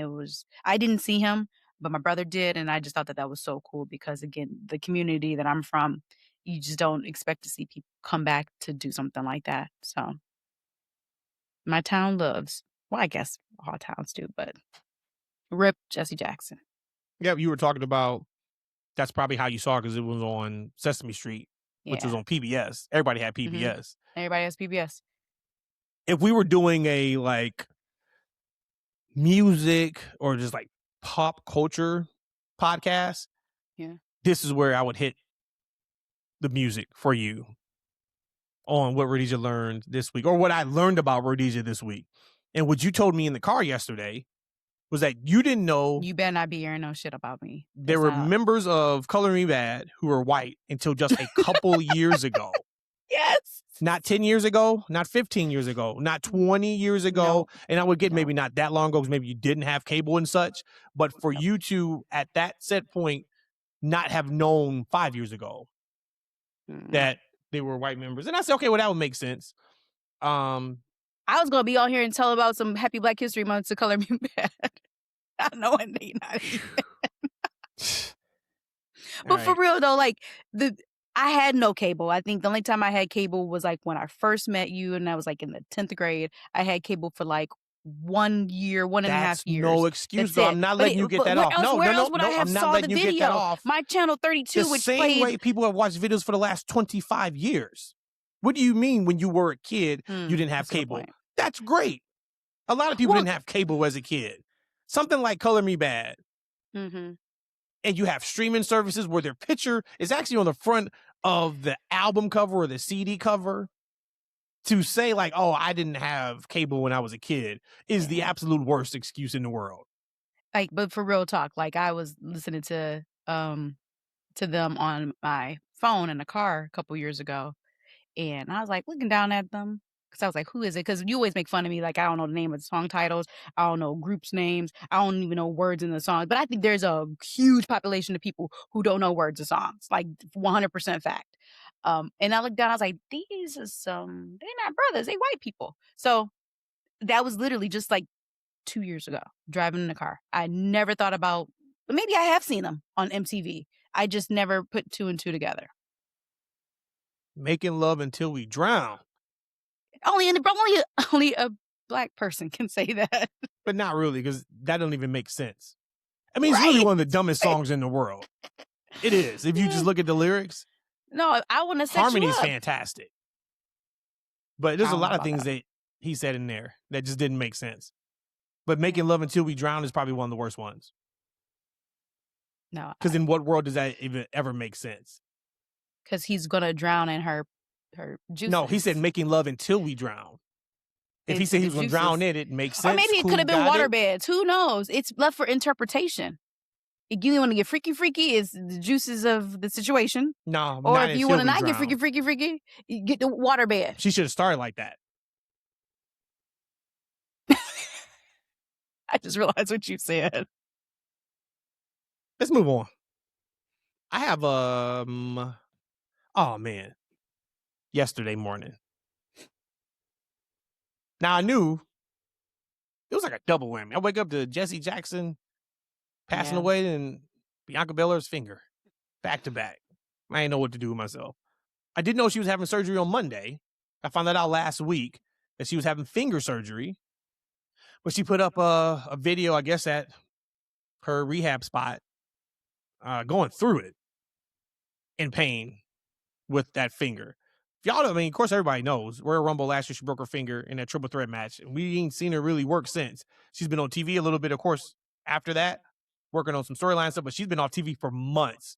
I didn't see him, but my brother did, and I just thought that was so cool because again, the community that I'm from, you just don't expect to see people come back to do something like that. So my town loves. Well, I guess all towns do, but rip Jesse Jackson. Yeah, you were talking about that's probably how you saw it because it was on Sesame Street, which was on PBS. Everybody had PBS. Everybody has PBS. If we were doing a like music or just like pop culture podcast, this is where I would hit the music for you on what Rhodesia learned this week or what I learned about Rhodesia this week. And what you told me in the car yesterday was that you didn't know. You better not be hearing no shit about me. There were members of Color Me Bad who were white until just a couple years ago. Yes. Not 10 years ago, not 15 years ago, not 20 years ago. And I would get maybe not that long ago because maybe you didn't have cable and such. But for you to, at that set point, not have known 5 years ago that they were white members. And I said, okay, well, that would make sense. I was going to be on here and tell about some Happy Black History Month to Color Me Bad. I know it ain't not even. But for real though, like I had no cable. I think the only time I had cable was like when I first met you and I was like in the 10th grade. I had cable for like 1 year, 1.5 years. That's no excuse though. I'm not letting you get that off. No, I'm not letting you get that off. My channel 32, which played... The same way people have watched videos for the last 25 years. What do you mean when you were a kid, you didn't have cable? That's great. A lot of people didn't have cable as a kid. Something like Color Me Bad. And you have streaming services where their picture is actually on the front of the album cover or the CD cover. To say like, oh, I didn't have cable when I was a kid is the absolute worst excuse in the world. Like, but for real talk, like I was listening to them on my phone in the car a couple years ago, and I was like looking down at them because I was like, who is it? Because you always make fun of me, like I don't know the name of the song titles, I don't know groups names, I don't even know words in the songs. But I think there's a huge population of people who don't know words of songs, like 100% fact. And I looked down, I was like, these are they're not brothers, they white people. So that was literally just like 2 years ago, driving in the car. I never thought about, but maybe I have seen them on MTV. I just never put two and two together. Making Love Until We Drown. Only a black person can say that. But not really, because that doesn't even make sense. I mean, it's really one of the dumbest songs in the world. It is. If you just look at the lyrics. No, I want to set Harmony's you up. fantastic. But there's a lot of things that he said in there that just didn't make sense. But Making Love Until We Drown is probably one of the worst ones. No. Because in what world does that even ever make sense? Because he's going to drown in her juices. No, he said Making Love Until We Drown. If he said he was going to drown in it, makes sense. Or maybe it could have been waterbeds. Who knows? It's left for interpretation. If you want to get freaky, is the juices of the situation. No, or if you want to not get freaky, you get the waterbed. She should have started like that. I just realized what you said. Let's move on. I have oh man, yesterday morning. Now I knew it was like a double whammy. I wake up to Jesse Jackson passing away, and Bianca Belair's finger, back to back. I didn't know what to do with myself. I didn't know she was having surgery on Monday. I found that out last week that she was having finger surgery. But she put up a video, I guess, at her rehab spot, going through it in pain with that finger. If y'all know, I mean, of course, everybody knows. Royal Rumble last year, she broke her finger in that triple threat match. And we ain't seen her really work since. She's been on TV a little bit, of course, after that, working on some storyline stuff, but she's been off TV for months.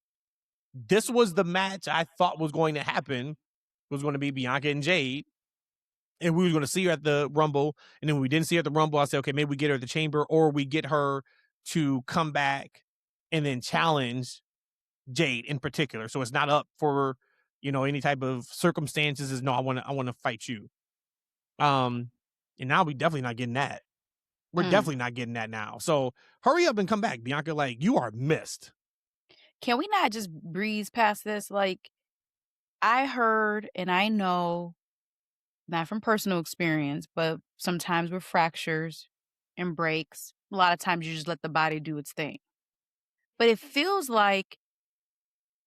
This was the match I thought was going to happen. It was going to be Bianca and Jade. And we were going to see her at the Rumble. And then when we didn't see her at the Rumble, I said, okay, maybe we get her at the Chamber, or we get her to come back and then challenge Jade in particular. So it's not up for, any type of circumstances. Is no, I want to fight you. And now we definitely not getting that. We're definitely not getting that now. So hurry up and come back, Bianca. Like, you are missed. Can we not just breeze past this? Like, I heard and I know, not from personal experience, but sometimes with fractures and breaks, a lot of times you just let the body do its thing. But it feels like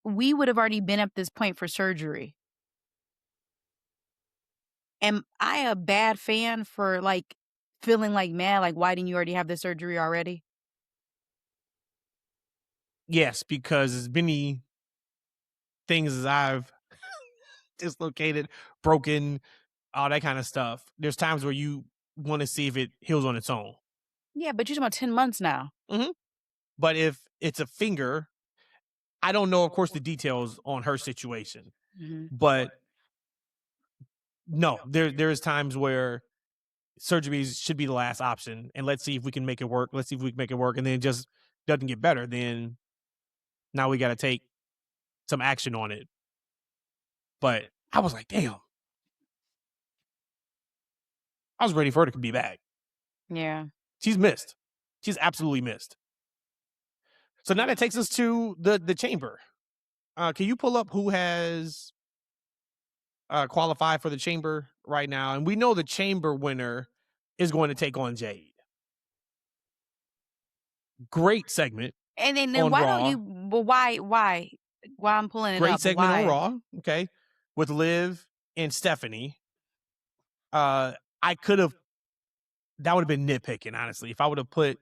we would have already been at this point for surgery. Am I a bad fan for like feeling like, man, like, why didn't you already have the surgery already? Yes, because as many things as I've dislocated, broken, all that kind of stuff, there's times where you want to see if it heals on its own. Yeah, but you're talking about 10 months now. Mm-hmm. But if it's a finger, I don't know, of course, the details on her situation. Mm-hmm. But no, there's times where surgeries should be the last option. And let's see if we can make it work. Let's see if we can make it work. And then it just doesn't get better. Then now we got to take some action on it. But I was like, damn. I was ready for her to be back. Yeah. She's missed. She's absolutely missed. So now that takes us to the Chamber. Can you pull up who has qualified for the Chamber right now? And we know the Chamber winner is going to take on Jade. Great segment. And then on why Raw. don't you? Well, why I'm pulling it Great up? segment why? on Raw. Okay, with Liv and Stephanie. I could have. That would have been nitpicking, honestly. If I would have put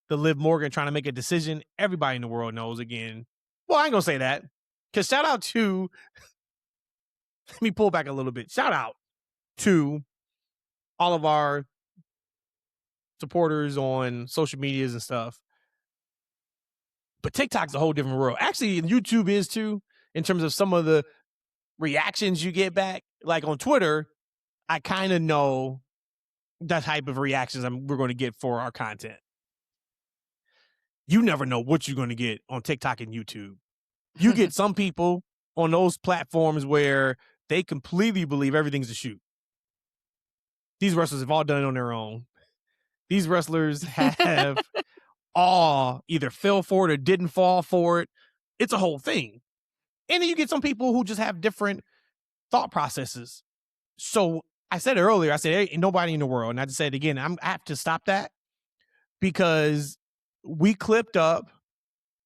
the Liv Morgan trying to make a decision, everybody in the world knows again. Well, I ain't gonna say that, because shout out to. Let me pull back a little bit. Shout out to all of our supporters on social medias and stuff. But TikTok's a whole different world. Actually, YouTube is too, in terms of some of the reactions you get back. Like on Twitter, I kind of know that type of reactions we're going to get for our content. You never know what you're going to get on TikTok and YouTube. You get some people on those platforms where they completely believe everything's a shoot. These wrestlers have all done it on their own. These wrestlers have all either fell for it or didn't fall for it. It's a whole thing. And then you get some people who just have different thought processes. So I said it earlier, I said, hey, ain't nobody in the world. And I just said it again, I have to stop that, because we clipped up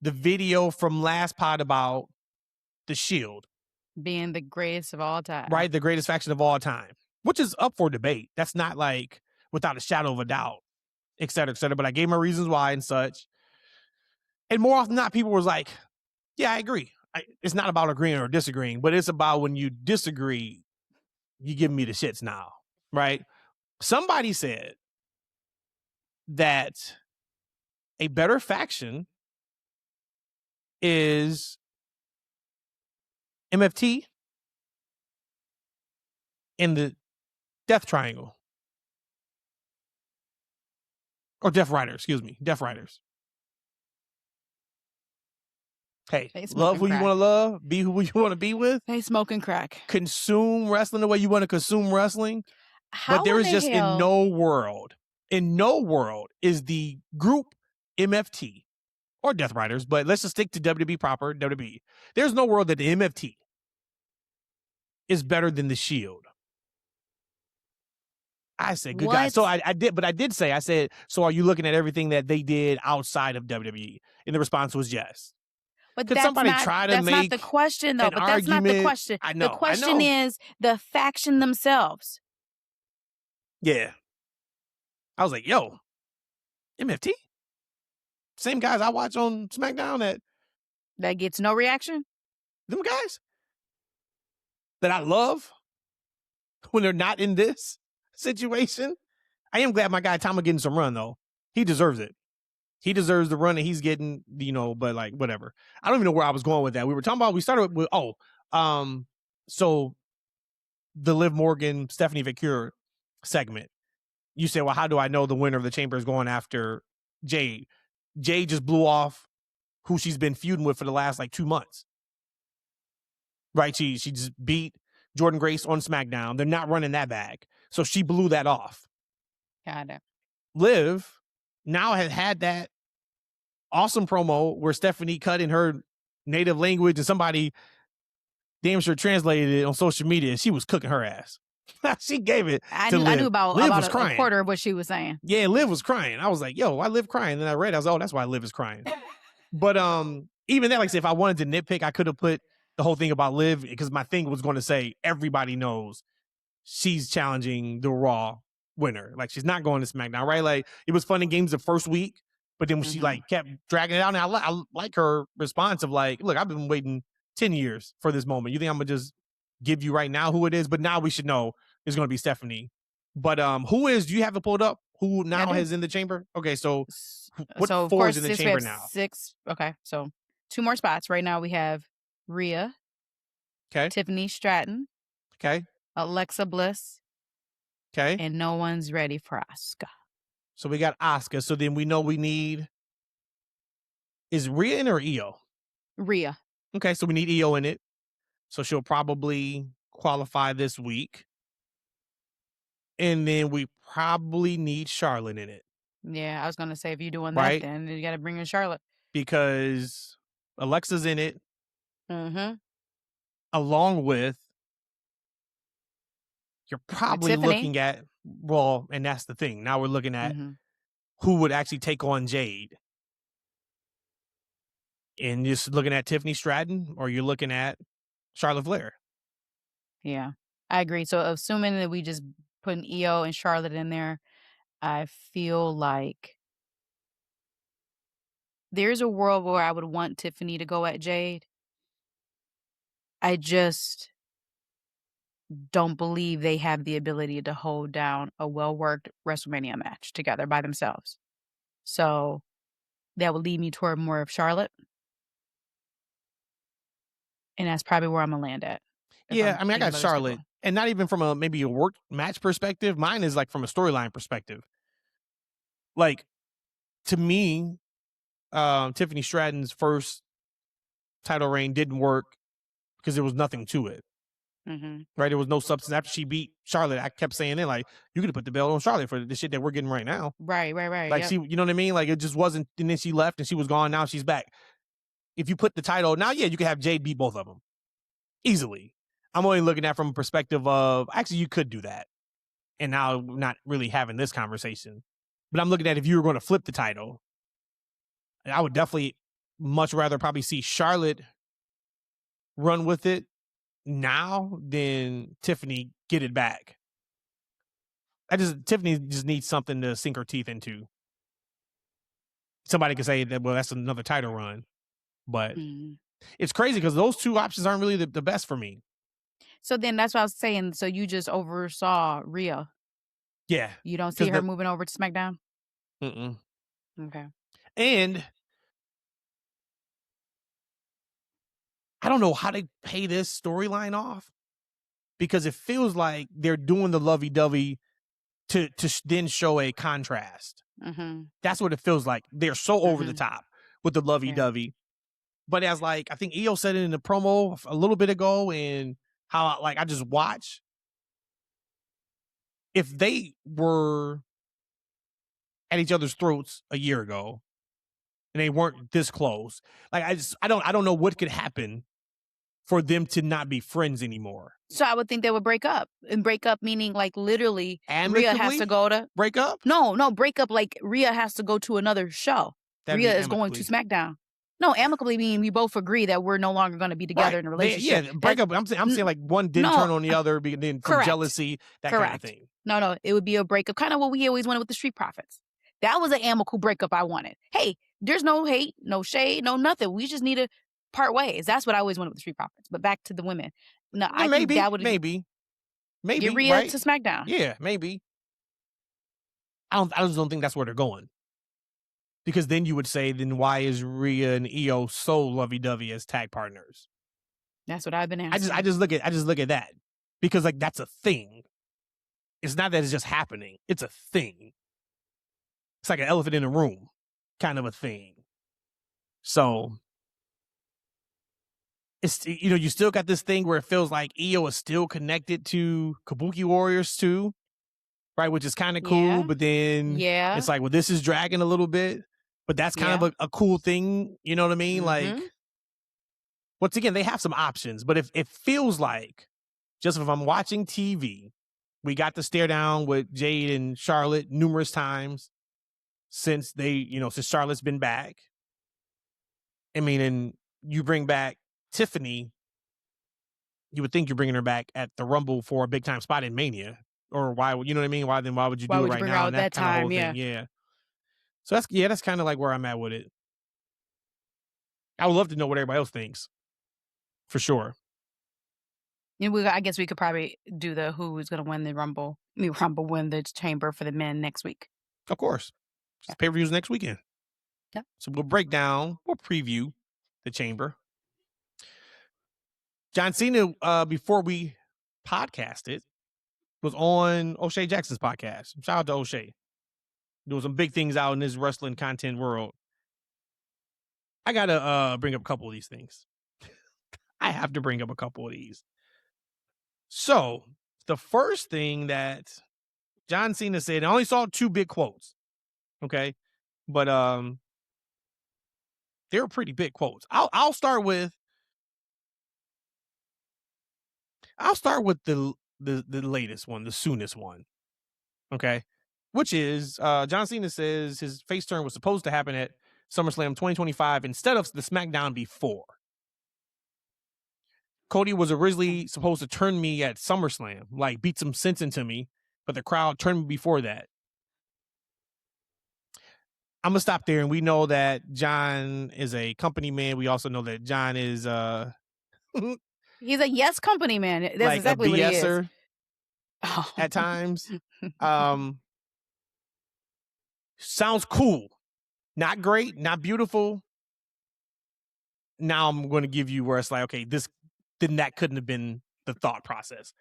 the video from last pod about the Shield being the greatest of all time. Right? The greatest faction of all time, which is up for debate. That's not like without a shadow of a doubt, et cetera, et cetera. But I gave my reasons why and such. And more often than not, people was like, yeah, I agree. It's not about agreeing or disagreeing, but it's about when you disagree, you give me the shits now, right? Somebody said that a better faction is MFT and the Death Triangle. Or Death Riders, excuse me. Death Riders. Hey, love who you want to love, be who you want to be with. They smoke and crack. Consume wrestling the way you want to consume wrestling. But there is just in no world is the group MFT or Death Riders, but let's just stick to WWE proper, WWE. There's no world that the MFT is better than the Shield. I said, good guys. So I did say, so are you looking at everything that they did outside of WWE? And the response was yes. But Could that's somebody not try to that's not the make question though. an But that's not the argument? question. I know. The question is the faction themselves. Yeah. I was like, yo, MFT? Same guys I watch on SmackDown That gets no reaction? them guys that I love when they're not in this situation. I am glad my guy Tama getting some run though. He deserves it. He deserves the run that he's getting, but like whatever. I don't even know where I was going with that. We started with so the Liv Morgan, Stephanie Vicure segment. You say, well, how do I know the winner of the chamber is going after Jade? Jade just blew off who she's been feuding with for the last like 2 months. Right? She just beat Jordan Grace on SmackDown. They're not running that back. So she blew that off. Got it. Liv now has had that awesome promo where Stephanie cut in her native language and somebody damn sure translated it on social media. She was cooking her ass. She gave it to Liv. I knew about was crying. a quarter of what she was saying. Yeah, Liv was crying. I was like, yo, why Liv crying? And then I read, I was like, oh, that's why Liv is crying. But even then, like I said, if I wanted to nitpick, I could have put the whole thing about Liv because my thing was going to say everybody knows she's challenging the Raw winner. Like she's not going to SmackDown, right? Like it was fun in games the first week, but then when she like kept dragging it out, and I like her response of like, look, I've been waiting 10 years for this moment. You think I'm gonna just give you right now who it is? But now we should know it's gonna be Stephanie. But do you have it pulled up? Who now is in the chamber? Okay, so what four is in the chamber now? 6. Okay, so 2 more spots. Right now we have Rhea. Okay. Tiffany Stratton. Okay. Alexa Bliss. Okay. And no one's ready for Asuka. So we got Asuka. So then we know we need. Is Rhea in or Io? Rhea. Okay, so we need Io in it. So she'll probably qualify this week. And then we probably need Charlotte in it. Yeah, I was going to say, if you're doing that, then you got to bring in Charlotte. Because Alexa's in it. Mm-hmm. Along with, you're probably looking at, well, and that's the thing. Now we're looking at who would actually take on Jade. And just looking at Tiffany Stratton, or you're looking at Charlotte Flair. Yeah, I agree. So assuming that we just putting Io and Charlotte in there, I feel like there's a world where I would want Tiffany to go at Jade. I just don't believe they have the ability to hold down a well-worked WrestleMania match together by themselves. So that would lead me toward more of Charlotte. And that's probably where I'm going to land at. Yeah, I mean, I got Charlotte. And not even from maybe a work match perspective. Mine is like from a storyline perspective. Like, to me, Tiffany Stratton's first title reign didn't work because there was nothing to it. Right? There was no substance. After she beat Charlotte, I kept saying it, like, you could have put the belt on Charlotte for the shit that we're getting right now. Right. Like, she, you know what I mean? Like, it just wasn't, and then she left and she was gone. Now she's back. If you put the title, now, yeah, you could have Jade beat both of them. Easily. I'm only looking at from a perspective of, actually, you could do that. And now we're not really having this conversation. But I'm looking at if you were going to flip the title, I would definitely much rather probably see Charlotte run with it now than Tiffany get it back. Tiffany just needs something to sink her teeth into. Somebody could say that, well, that's another title run. But it's crazy because those two options aren't really the best for me. So then that's what I was saying. So you just oversaw Rhea. Yeah. You don't see her moving over to SmackDown? Okay. And I don't know how they pay this storyline off because it feels like they're doing the lovey-dovey to then show a contrast. That's what it feels like. They're so over the top with the lovey-dovey. Yeah. But as like, I think Io said it in the promo a little bit ago, and how like I just watch. If they were at each other's throats a year ago and they weren't this close, like I don't know what could happen for them to not be friends anymore. So I would think they would break up. And break up meaning like literally Rhea has to go to break up? No, break up like Rhea has to go to another show. Rhea is going to SmackDown. No, amicably mean we both agree that we're no longer going to be together in a relationship. Breakup. I'm saying like one didn't turn on the other, then from jealousy, that kind of thing. No, it would be a breakup, kind of what we always wanted with the Street Profits. That was an amicable breakup I wanted. Hey, there's no hate, no shade, no nothing. We just need to part ways. That's what I always wanted with the Street Profits. But back to the women. No, I think that would maybe get Rhea to SmackDown. Yeah, maybe. I just don't think that's where they're going. Because then you would say, then why is Rhea and Io so lovey-dovey as tag partners? That's what I've been asking. I just look at that. Because like that's a thing. It's not that it's just happening. It's a thing. It's like an elephant in the room kind of a thing. So it's, you still got this thing where it feels like Io is still connected to Kabuki Warriors too, right? Which is kind of cool, but then it's like, well, this is dragging a little bit, but that's kind of a cool thing. You know what I mean? Like, once again, they have some options, but if it feels like, just if I'm watching TV, we got to stare down with Jade and Charlotte numerous times since since Charlotte's been back. I mean, and you bring back Tiffany, you would think you're bringing her back at the Rumble for a big time spot in Mania, or why? You know what I mean? Why would you do it right now? And that kind of whole thing, yeah. So that's kind of like where I'm at with it. I would love to know what everybody else thinks, for sure. I guess we could probably do the who's going to win the Rumble. Rumble win the Chamber for the men next week. Of course, pay-per-views next weekend. Yeah. So we'll preview the Chamber. John Cena, before we podcasted, was on O'Shea Jackson's podcast. Shout out to O'Shea. Doing some big things out in this wrestling content world. I got to bring up a couple of these things. I have to bring up a couple of these. So, the first thing that John Cena said, I only saw 2 big quotes, okay? But they were pretty big quotes. I'll start with the latest one, the soonest one, okay? Which is John Cena says his face turn was supposed to happen at SummerSlam 2025 instead of the SmackDown before. Cody was originally supposed to turn me at SummerSlam, like beat some sense into me, but the crowd turned me before that. I'm going to stop there, and we know that John is a company man. We also know that John is he's a yes company man. That's like exactly what he is. At times. Sounds cool. Not great, not beautiful. Now I'm going to give you where it's like, okay, that couldn't have been the thought process.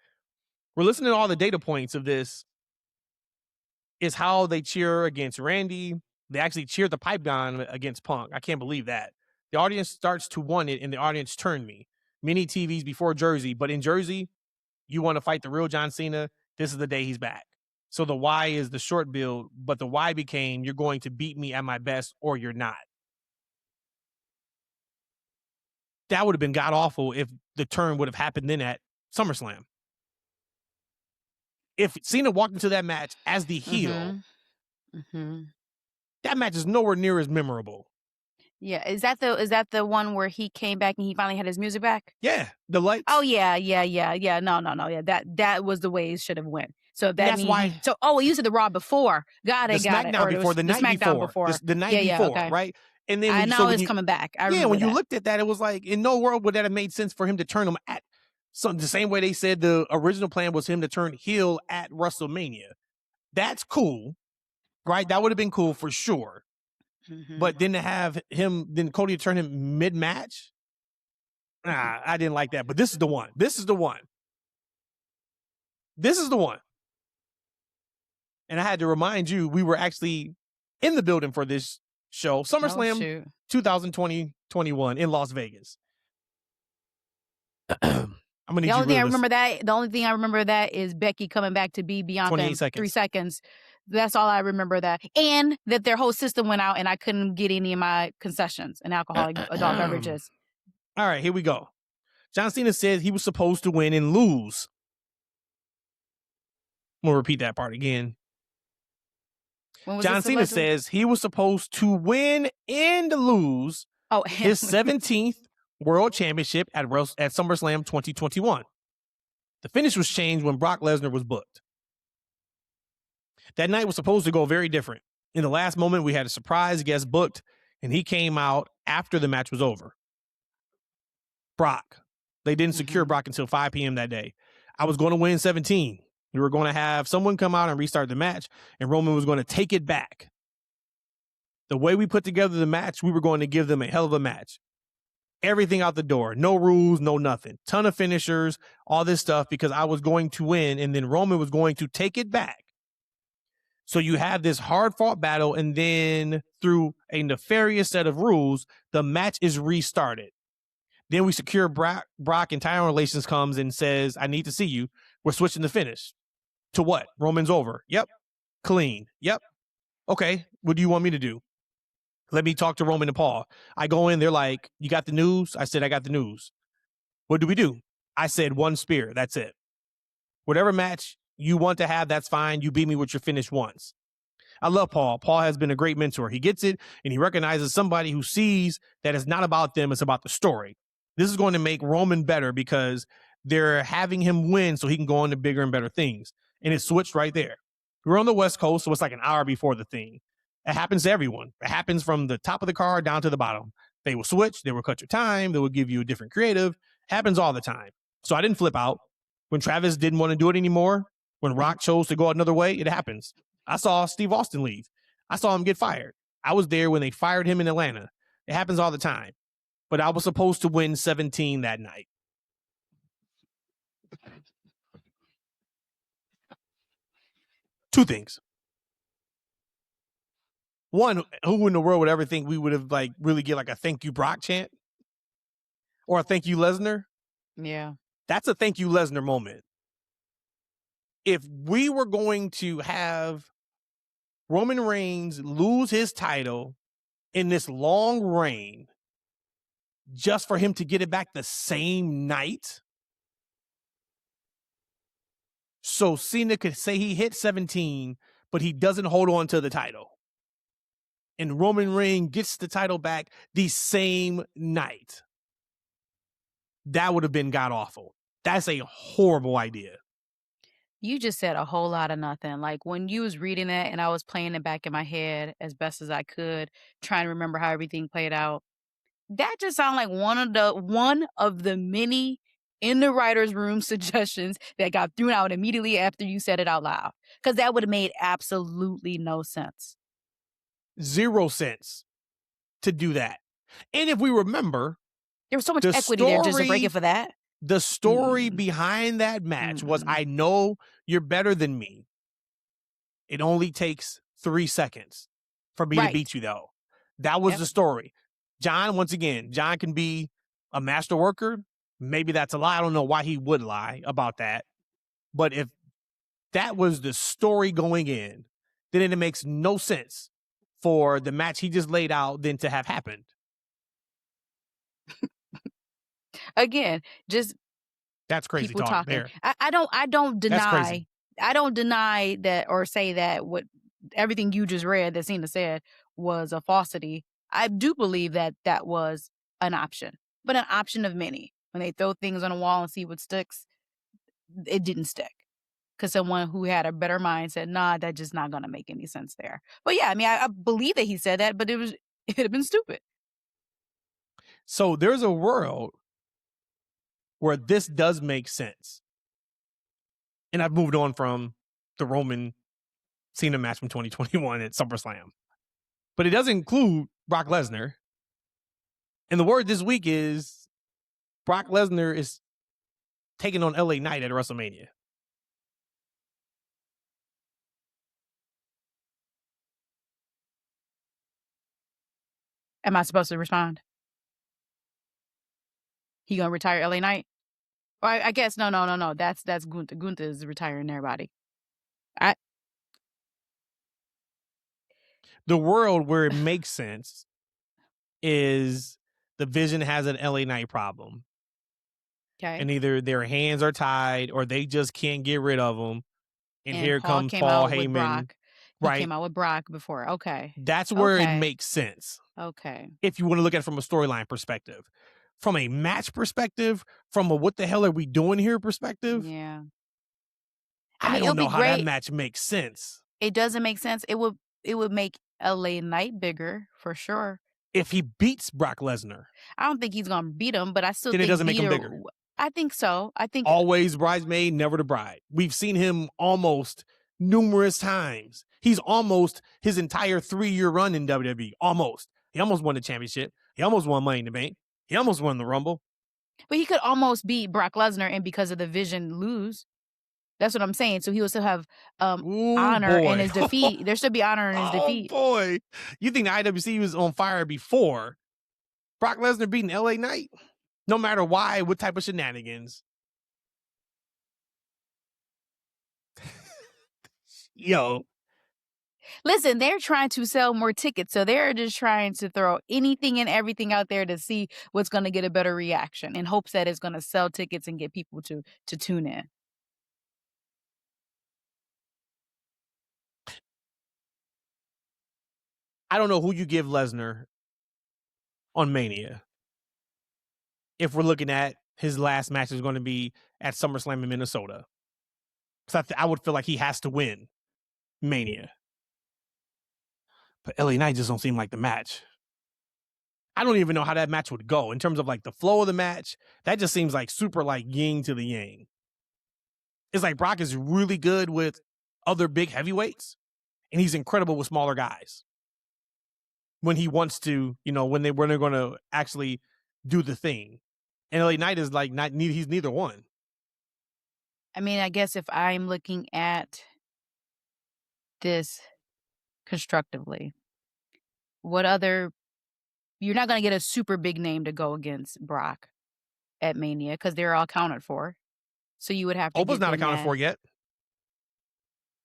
We're listening to all the data points of this. Is how they cheer against Randy. They actually cheered the pipe down against Punk. I can't believe that. The audience starts to want it, and the audience turned me. Many TVs before Jersey, but in Jersey, you want to fight the real John Cena, this is the day he's back. So the why is the short build, but the why became, you're going to beat me at my best or you're not. That would have been god-awful if the turn would have happened then at SummerSlam. If Cena walked into that match as the heel, that match is nowhere near as memorable. Yeah, is that the one where he came back and he finally had his music back? Yeah, the lights. Oh yeah. No, yeah, that was the way it should have went. So that's why. So you said the Raw before. Got it. SmackDown before, the night before. The night before, okay. Right? And then I know it's coming back. When you looked at that, it was like, in no world would that have made sense for him to turn him at the same way they said the original plan was him to turn heel at WrestleMania. That's cool, right? That would have been cool for sure. But then to have Cody turn him mid-match, I didn't like that. But this is the one. And I had to remind you, we were actually in the building for this show, SummerSlam 2020-21 in Las Vegas. The only thing I remember that is Becky coming back to be Bianca in 3 seconds. That's all I remember that. And that their whole system went out and I couldn't get any of my concessions and alcoholic adult beverages. All right, here we go. John Cena says he was supposed to win and lose. I'm going to repeat that part again. John Cena says he was supposed to win and lose Oh, his 17th World Championship at SummerSlam 2021. The finish was changed when Brock Lesnar was booked. That night was supposed to go very different. In the last moment, we had a surprise guest booked, and he came out after the match was over. Brock. They didn't secure Brock until 5 p.m. that day. I was going to win 17. We were going to have someone come out and restart the match, and Roman was going to take it back. The way we put together the match, we were going to give them a hell of a match. Everything out the door. No rules, no nothing. Ton of finishers, all this stuff, because I was going to win, and then Roman was going to take it back. So you have this hard-fought battle, and then through a nefarious set of rules, the match is restarted. Then we secure Brock, and Tyron Relations comes and says, I need to see you. We're switching the finish. To what? Roman's over. Yep. Clean. Yep. Okay. What do you want me to do? Let me talk to Roman and Paul. I go in. They're like, you got the news? I said, I got the news. What do we do? I said, one spear. That's it. Whatever match you want to have, that's fine. You beat me with your finish once. I love Paul. Paul has been a great mentor. He gets it, and he recognizes somebody who sees that it's not about them, it's about the story. This is going to make Roman better because they're having him win so he can go on to bigger and better things. And it switched right there. We're on the West Coast, so it's like an hour before the thing. It happens to everyone. It happens from the top of the card down to the bottom. They will switch. They will cut your time. They will give you a different creative. It happens all the time. So I didn't flip out. When Travis didn't want to do it anymore, when Rock chose to go another way, it happens. I saw Steve Austin leave. I saw him get fired. I was there when they fired him in Atlanta. It happens all the time. But I was supposed to win 17 that night. Two things. One, who in the world would ever think we would have like really get like a thank you Brock chant? Or a thank you Lesnar? Yeah. That's a thank you Lesnar moment. If we were going to have Roman Reigns lose his title in this long reign just for him to get it back the same night, so Cena could say he hit 17, but he doesn't hold on to the title, and Roman Reigns gets the title back the same night, that would have been god-awful. That's a horrible idea. You just said a whole lot of nothing. Like when you was reading that and I was playing it back in my head as best as I could, trying to remember how everything played out. That just sounded like one of the many in the writer's room suggestions that got thrown out immediately after you said it out loud. Because that would have made absolutely no sense. 0 sense to do that. And if we remember, there was so much equity there just to break it for that. The story behind that match was, I know you're better than me. It only takes 3 seconds for me to beat you, though. That was the story. John, once again, John can be a master worker. Maybe that's a lie. I don't know why he would lie about that. But if that was the story going in, then it makes no sense for the match he just laid out then to have happened. Again, just that's crazy people talk talking. there. I don't deny that or say that what everything you just read that Cena said was a falsity. I do believe that that was an option, but an option of many. When they throw things on a wall and see what sticks, it didn't stick. Because someone who had a better mind said, nah, that's just not going to make any sense there. But yeah, I mean, I believe that he said that, but it'd have been stupid. So there's a world where this does make sense. And I've moved on from the Roman Cena match from 2021 at SummerSlam. But it does include Brock Lesnar. And the word this week is Brock Lesnar is taking on LA Knight at WrestleMania. Am I supposed to respond? He gonna retire LA Knight? Or I guess no. That's Gunther. Gunther is retiring everybody. The world where it makes sense is the Vision has an LA Knight problem. Okay. And either their hands are tied or they just can't get rid of them. And here Paul comes came Paul out with Heyman. Brock. He right? came out with Brock before. Okay. That's where it Okay. makes sense. Okay. If you want to look at it from a storyline perspective. From a match perspective, from a what the hell are we doing here perspective, Yeah. I mean, it'll don't know be how that great. match makes sense. It doesn't make sense. It would make LA Knight bigger for sure. If he beats Brock Lesnar, I don't think he's gonna beat him, but I still then it think doesn't make him bigger. I think so. I think Always bridesmaid, never the bride. We've seen him almost numerous times. He's almost his entire 3-year run in WWE. Almost. He almost won the championship. He almost won Money in the Bank. He almost won the Rumble. But he could almost beat Brock Lesnar and because of the vision lose. That's what I'm saying. So he will still have honor in his defeat. There should be honor in his defeat. Oh boy. You think the IWC was on fire before Brock Lesnar beating LA Knight? No matter why, what type of shenanigans. Yo. Listen, they're trying to sell more tickets, so they're just trying to throw anything and everything out there to see what's going to get a better reaction in hopes that it's going to sell tickets and get people to tune in. I don't know who you give Lesnar on Mania. If we're looking at his last match is going to be at SummerSlam in Minnesota. Because I would feel like he has to win Mania. But LA Knight just don't seem like the match. I don't even know how that match would go in terms of like the flow of the match. That just seems like super like yin to the yang. It's like Brock is really good with other big heavyweights and he's incredible with smaller guys. When he wants to, when they're going to actually do the thing. And LA Knight is like he's neither one. I mean, I guess if I'm looking at this constructively, you're not going to get a super big name to go against Brock at Mania because they're all accounted for. So you would have to Oba's not accounted for yet.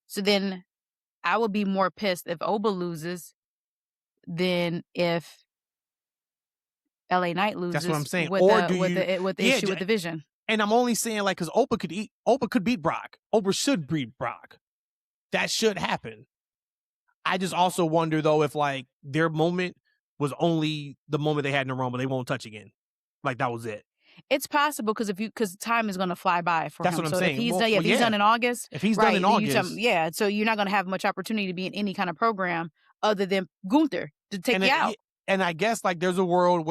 So then I would be more pissed if Oba loses than if LA Knight loses. That's what I'm saying. With the issue with the vision. And I'm only saying like because Oba could beat Brock. Oba should beat Brock. That should happen. I just also wonder though if like their moment was only the moment they had in the Rumble, they won't touch again. Like that was it. It's possible because time is going to fly by for That's him. What I'm saying. If he's done in August, if he's done in August, so you're not going to have much opportunity to be in any kind of program other than Gunther to take you out. And I guess like there is a world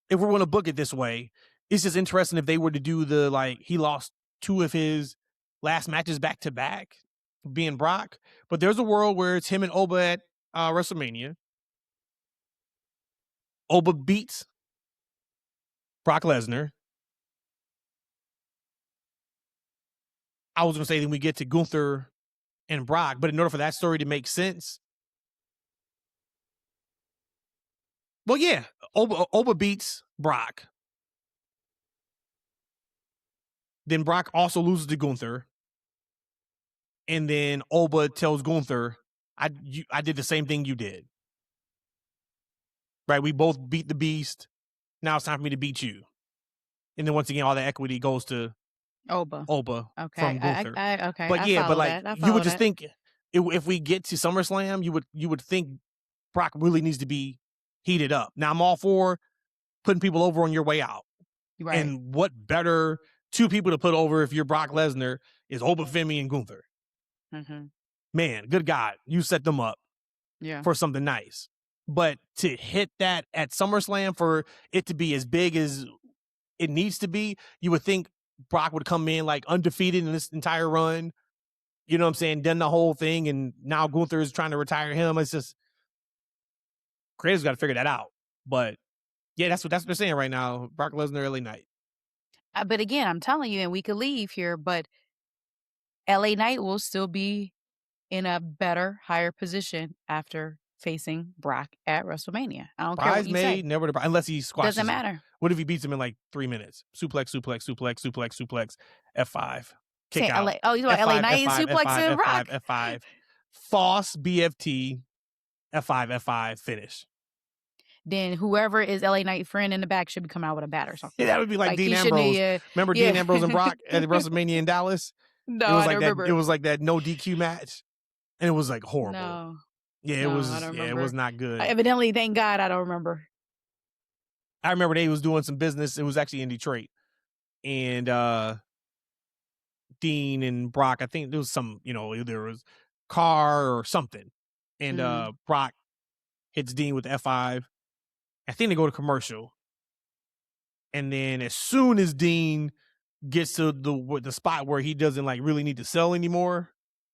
if we want to book it this way. It's just interesting if they were to do he lost 2 of his last matches back to back, being Brock. But there's a world where it's him and Oba at WrestleMania. Oba beats Brock Lesnar. I was going to say then we get to Gunther and Brock, but in order for that story to make sense, well, yeah, Oba beats Brock. Then Brock also loses to Gunther. And then Oba tells Gunther, I did the same thing you did. Right? We both beat the beast. Now it's time for me to beat you. And then once again, all the equity goes to Oba from Gunther. Okay. But you would just think if we get to SummerSlam, you would think Brock really needs to be heated up. Now I'm all for putting people over on your way out. Right. And what better 2 people to put over if you're Brock Lesnar is Oba Femi and Gunther. Mm-hmm. Man, good God, you set them up for something nice. But to hit that at SummerSlam for it to be as big as it needs to be, you would think Brock would come in like undefeated in this entire run. You know what I'm saying? Done the whole thing, and now Gunther is trying to retire him. It's just creators got to figure that out. But yeah, that's what they're saying right now. Brock Lesnar, LA Knight. But again, I'm telling you, and we could leave here, but LA Knight will still be in a better, higher position after facing Brock at WrestleMania. I don't care what you say. Never the bride, unless he squashes Doesn't him. matter. What if he beats him in like 3 minutes? Suplex, F5. Kick out. You want LA Knight suplex Brock? F5. False BFT, F5, finish. Then whoever is LA Knight friend in the back should come out with a bat or something. Yeah, that would be like Dean Ambrose. Remember Dean Ambrose and Brock at WrestleMania in Dallas? No, It was I like don't that. remember. It was like that no DQ match, and it was like horrible. No. Yeah, it No, I was. don't Yeah, it remember. was not good. Evidently, thank God I don't remember. I remember they was doing some business. It was actually in Detroit, and Dean and Brock. I think there was some, either it was car or something, and Brock hits Dean with the F5. I think they go to commercial, and then as soon as Dean gets to the spot where he doesn't like really need to sell anymore,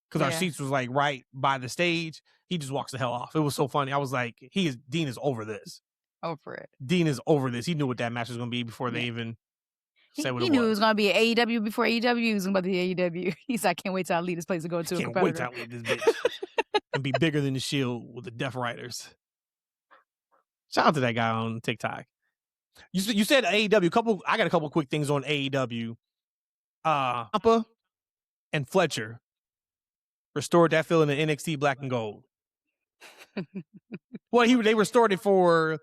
because our seats was like right by the stage, he just walks the hell off. It was so funny. I was like, Dean is over this. Over it. Dean is over this. He knew what that match was going to be before they even said what it was. He knew it was going to be AEW before AEW was going to be AEW. He said, I can't wait till I leave this place to go to a competitor. Can't wait till I leave this bitch and be bigger than the Shield with the Death Riders. Shout out to that guy on TikTok. You said AEW. I got a couple quick things on AEW. Ciampa and Fletcher restored that feeling in NXT Black and Gold. Well, they restored it for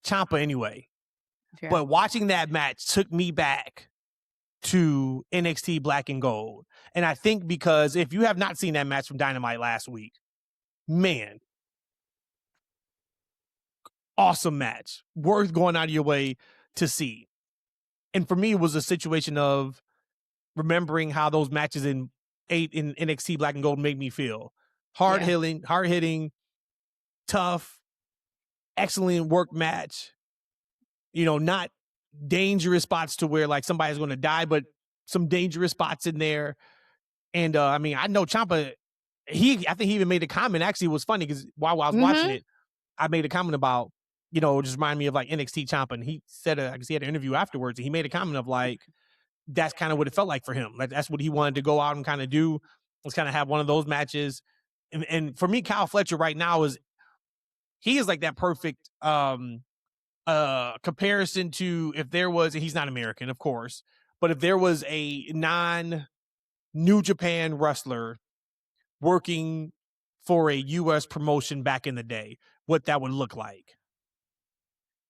Ciampa anyway. Yeah. But watching that match took me back to NXT Black and Gold. And I think because if you have not seen that match from Dynamite last week, man, awesome match. Worth going out of your way to see. And for me, it was a situation of remembering how those matches in NXT Black and Gold made me feel. Hard hitting, tough, excellent work match. Not dangerous spots to where like somebody's going to die, but some dangerous spots in there. And I know Ciampa, I think he even made a comment. Actually, it was funny because while I was watching it, I made a comment about, just remind me of like NXT Ciampa. And he said, I guess he had an interview afterwards, and he made a comment of like, that's kind of what it felt like for him. Like that's what he wanted to go out and kind of do. Was kind of have one of those matches. And for me, Kyle Fletcher right now he is like that perfect comparison to if there was, he's not American, of course, but if there was a non-New Japan wrestler working for a U.S. promotion back in the day, what that would look like.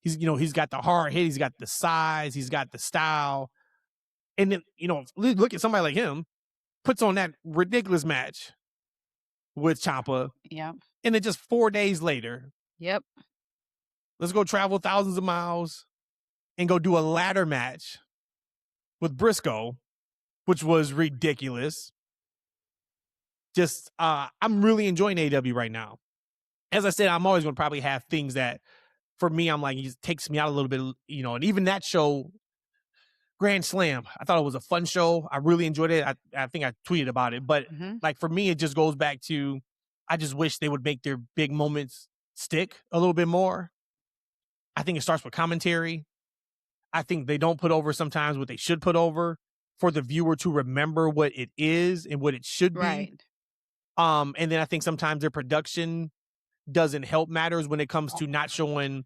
He's got the hard hit, he's got the size, he's got the style. And then, look at somebody like him, puts on that ridiculous match with Ciampa. Yeah. And then just 4 days later. Yep. Let's go travel thousands of miles and go do a ladder match with Briscoe, which was ridiculous. Just, I'm really enjoying AEW right now. As I said, I'm always going to probably have things that, for me, I'm like, it takes me out a little bit, and even that show, Grand Slam, I thought it was a fun show. I really enjoyed it. I think I tweeted about it. But, like, for me, it just goes back to, I just wish they would make their big moments stick a little bit more. I think it starts with commentary. I think they don't put over sometimes what they should put over for the viewer to remember what it is and what it should be. Right. And then I think sometimes their production doesn't help matters when it comes to not showing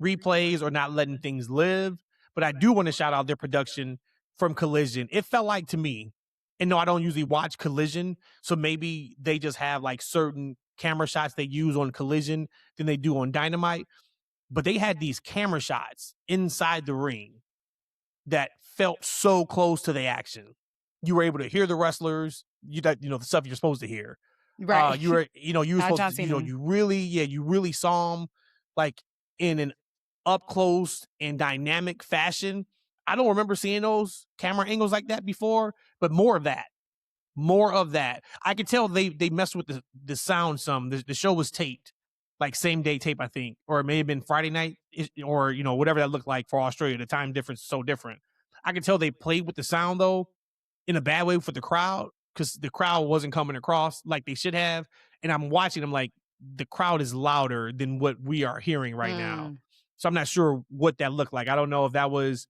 replays or not letting things live. But I do want to shout out their production from Collision. It felt like to me, and no, I don't usually watch Collision, so maybe they just have like certain camera shots they use on Collision than they do on Dynamite. But they had these camera shots inside the ring that felt so close to the action. You were able to hear the wrestlers, the stuff you're supposed to hear. Right. You were supposed to, you really saw them like in an up close and dynamic fashion. I don't remember seeing those camera angles like that before, but more of that. I could tell they messed with the sound some. The show was taped, like same day tape, I think, or it may have been Friday night, or whatever that looked like for Australia. The time difference is so different. I could tell they played with the sound though, in a bad way for the crowd, because the crowd wasn't coming across like they should have. And I'm watching them like the crowd is louder than what we are hearing right now. So I'm not sure what that looked like. I don't know if that was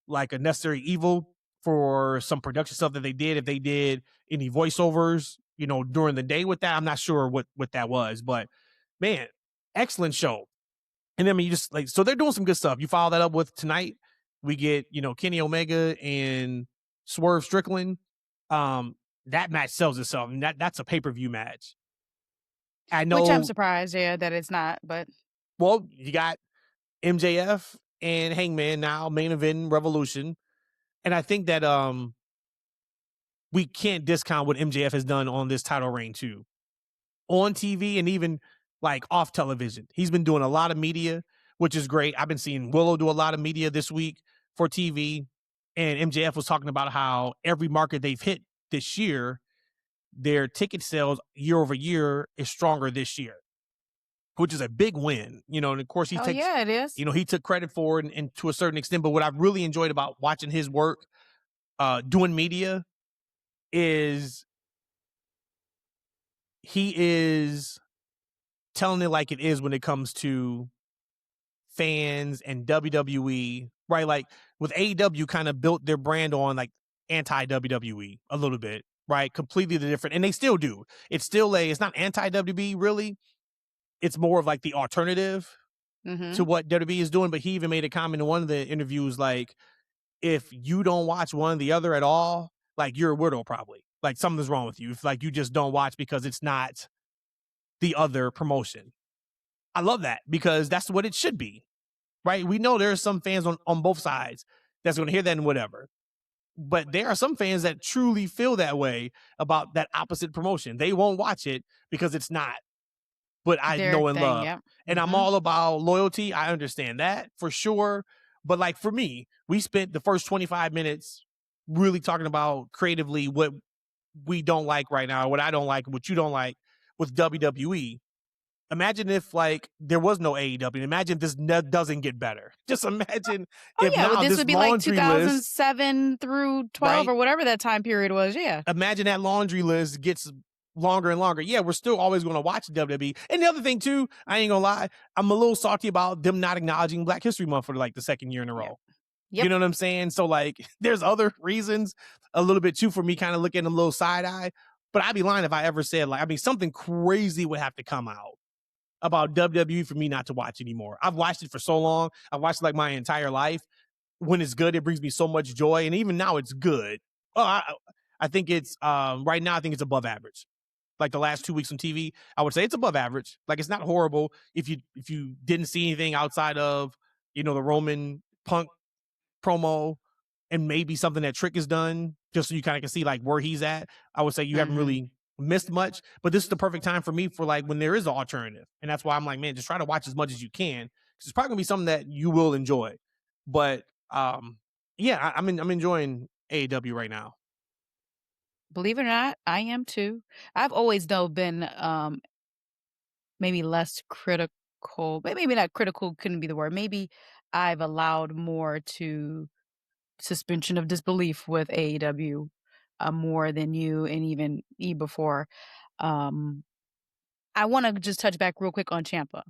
like a necessary evil for some production stuff that they did. If they did any voiceovers, during the day with that, I'm not sure what that was. But man, excellent show. And then you just like, so they're doing some good stuff. You follow that up with tonight. We get, Kenny Omega and Swerve Strickland. That match sells itself. And that's a pay-per-view match. I know, which I'm surprised, that it's not, but. Well, you got MJF and Hangman now, main event Revolution. And I think that we can't discount what MJF has done on this title reign too. On TV and even like off television. He's been doing a lot of media, which is great. I've been seeing Willow do a lot of media this week for TV. And MJF was talking about how every market they've hit this year, their ticket sales year over year is stronger this year, which is a big win. You know, and of course yeah, it is. You know, he took credit for it and to a certain extent. But what I've really enjoyed about watching his work, doing media, is he is telling it like it is when it comes to fans and WWE, right? Like with AEW kind of built their brand on like anti-WWE a little bit, right? Completely different. And they still do. It's not anti-WWE really. It's more of like the alternative to what WWE is doing. But he even made a comment in one of the interviews, like, if you don't watch one or the other at all, like you're a weirdo probably. Like something's wrong with you. If like you just don't watch because it's not the other promotion. I love that because that's what it should be, right? We know there are some fans on both sides that's going to hear that and whatever. But there are some fans that truly feel that way about that opposite promotion. They won't watch it because it's not what I know and love. Yep. And I'm all about loyalty. I understand that for sure. But like for me, we spent the first 25 minutes really talking about creatively what we don't like right now, what I don't like, what you don't like with WWE. Imagine if like there was no AEW. Imagine if this doesn't get better. Just imagine if now this would be like laundry 2007 through 12 right? or whatever that time period was. Yeah. Imagine that laundry list gets longer and longer. Yeah, we're still always going to watch WWE. And the other thing too, I ain't gonna lie, I'm a little salty about them not acknowledging Black History Month for like the second year in a row. Yep. You know what I'm saying? So like there's other reasons a little bit too for me kind of looking a little side eye. But I'd be lying if I ever said like, I mean, something crazy would have to come out about WWE for me not to watch anymore. I've watched it for so long. I've watched it like my entire life. When it's good, it brings me so much joy. And even now it's good. Oh, I think it's right now I think it's above average. Like the last 2 weeks on TV, I would say it's above average. Like it's not horrible if you didn't see anything outside of, you know, the Roman Punk promo and maybe something that Trick has done, just so you kind of can see like where he's at. I would say you haven't really missed much, but this is the perfect time for me for like when there is an alternative. And that's why I'm like, man, just try to watch as much as you can, because it's probably gonna be something that you will enjoy. But yeah, I'm enjoying AEW right now. Believe it or not, I am too. I've always though been maybe less critical, maybe not critical couldn't be the word. Maybe I've allowed more to suspension of disbelief with AEW more than you and even E before. I want to just touch back real quick on Ciampa.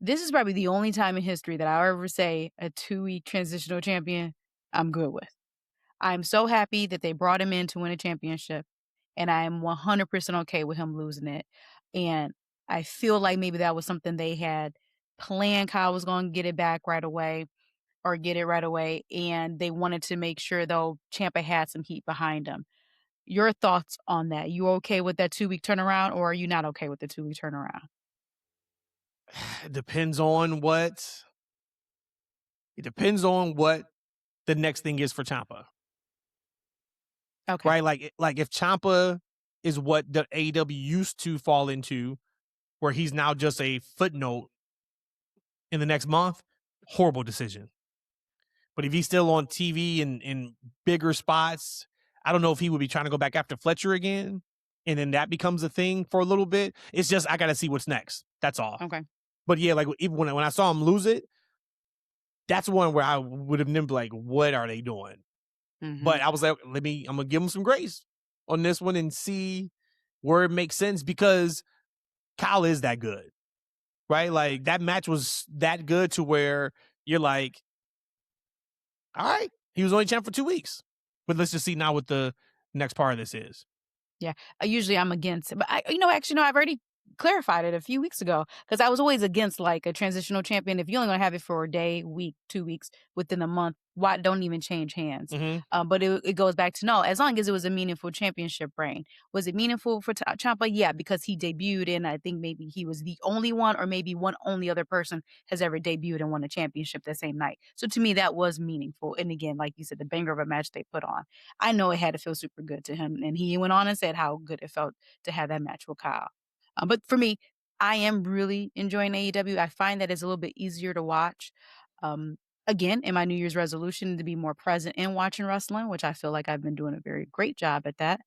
This is probably the only time in history that I'll ever say a 2-week transitional champion I'm good with. I'm so happy that they brought him in to win a championship, and I am 100% okay with him losing it. And I feel like maybe that was something they had planned. Kyle was going to get it back right away or get it right away, and they wanted to make sure, though, Ciampa had some heat behind him. Your thoughts on that? You okay with that 2-week turnaround, or are you not okay with the 2-week turnaround? It depends on what the next thing is for Ciampa. Okay. Right? Like if Ciampa is what the AEW used to fall into, where he's now just a footnote in the next month, horrible decision. But if he's still on TV and in bigger spots, I don't know if he would be trying to go back after Fletcher again, and then that becomes a thing for a little bit. It's just I got to see what's next. That's all. Okay. But yeah, like even when I saw him lose it, that's one where I would have been like, what are they doing? But I was like, I'm gonna give him some grace on this one and see where it makes sense, because Kyle is that good, right? Like that match was that good to where you're like, all right, he was only champ for 2 weeks, but let's just see now what the next part of this is. Yeah, usually I'm against it, but I've already clarified it a few weeks ago because I was always against like a transitional champion. If you're only going to have it for a day, week, 2 weeks within a month, why don't even change hands? But it goes back to no, as long as it was a meaningful championship reign. Was it meaningful for Ciampa? Yeah, because he debuted and I think maybe he was the only one or maybe one only other person has ever debuted and won a championship that same night. So to me, that was meaningful. And again, like you said, the banger of a match they put on. I know it had to feel super good to him. And he went on and said how good it felt to have that match with Kyle. But for me, I am really enjoying AEW. I find that it's a little bit easier to watch. Again, in my New Year's resolution to be more present in watching wrestling, which I feel like I've been doing a very great job at that,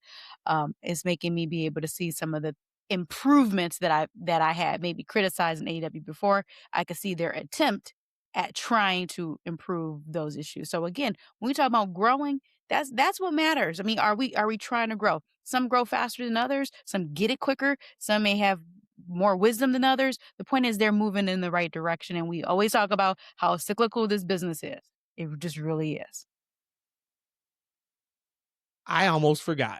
is making me be able to see some of the improvements that I had maybe criticized in AEW before. I could see their attempt at trying to improve those issues. So again, when we talk about growing, that's what matters. I mean, are we trying to grow? Some grow faster than others. Some get it quicker. Some may have more wisdom than others. The point is they're moving in the right direction. And we always talk about how cyclical this business is. It just really is. I almost forgot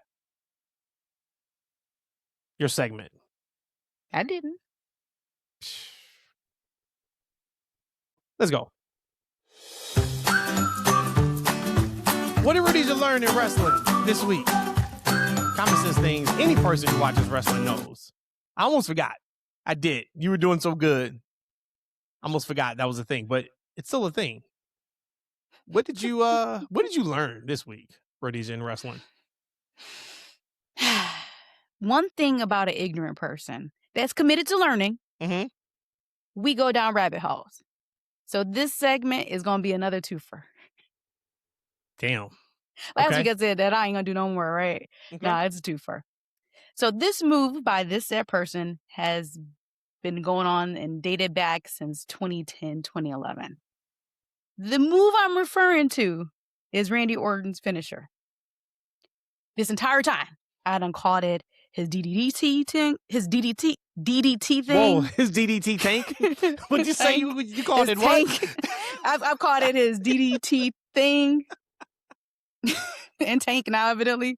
your segment. I didn't. Let's go. What did Rhodesia learn in wrestling this week? Common sense things any person who watches wrestling knows. I almost forgot. I did. You were doing so good. I almost forgot that was a thing, but it's still a thing. What did you learn this week, Rhodesia, in wrestling? One thing about an ignorant person that's committed to learning, we go down rabbit holes. So this segment is going to be another twofer. Damn. Last week I said that I ain't going to do no more, right? Okay. Nah, it's a twofer. So this move by this said person has been going on and dated back since 2010, 2011. The move I'm referring to is Randy Orton's finisher. This entire time, I done called it his DDT thing, his DDT thing. Whoa, his DDT tank? What'd you say? You called it what? I've called it his DDT thing. And tank now, evidently.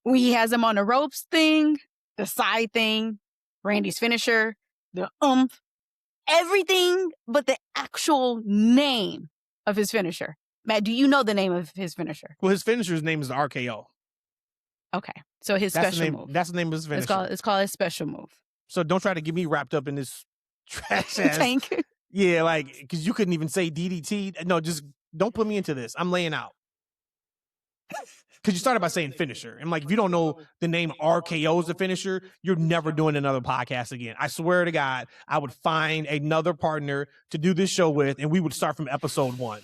When he has him on the ropes thing, the side thing, Randy's finisher, the everything but the actual name of his finisher. Matt, do you know the name of his finisher? Well, his finisher's name is the RKO. Okay, so his special move. That's the name of his finisher. It's called his special move. So don't try to get me wrapped up in this trash ass tank. Yeah, like, because you couldn't even say DDT. No, just don't put me into this. I'm laying out. Because you started by saying finisher. And like, if you don't know the name RKO as the finisher, you're never doing another podcast again. I swear to God, I would find another partner to do this show with, and we would start from episode 1.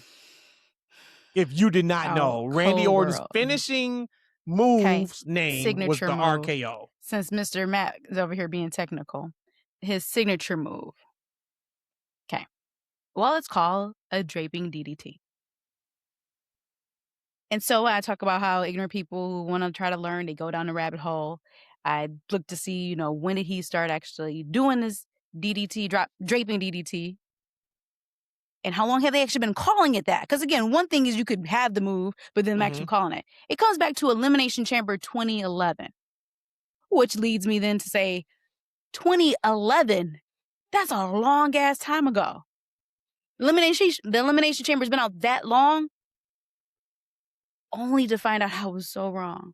If you did not know, Randy Orton's finishing move's name signature was the RKO. Since Mr. Matt is over here being technical, his signature move. Okay. Well, it's called a draping DDT. And so I talk about how ignorant people who want to try to learn, they go down the rabbit hole. I look to see, when did he start actually doing this DDT, draping DDT? And how long have they actually been calling it that? Because again, one thing is you could have the move, but then actually calling it. It comes back to Elimination Chamber 2011, which leads me then to say 2011, that's a long ass time ago. The Elimination Chamber's been out that long, only to find out how it was so wrong.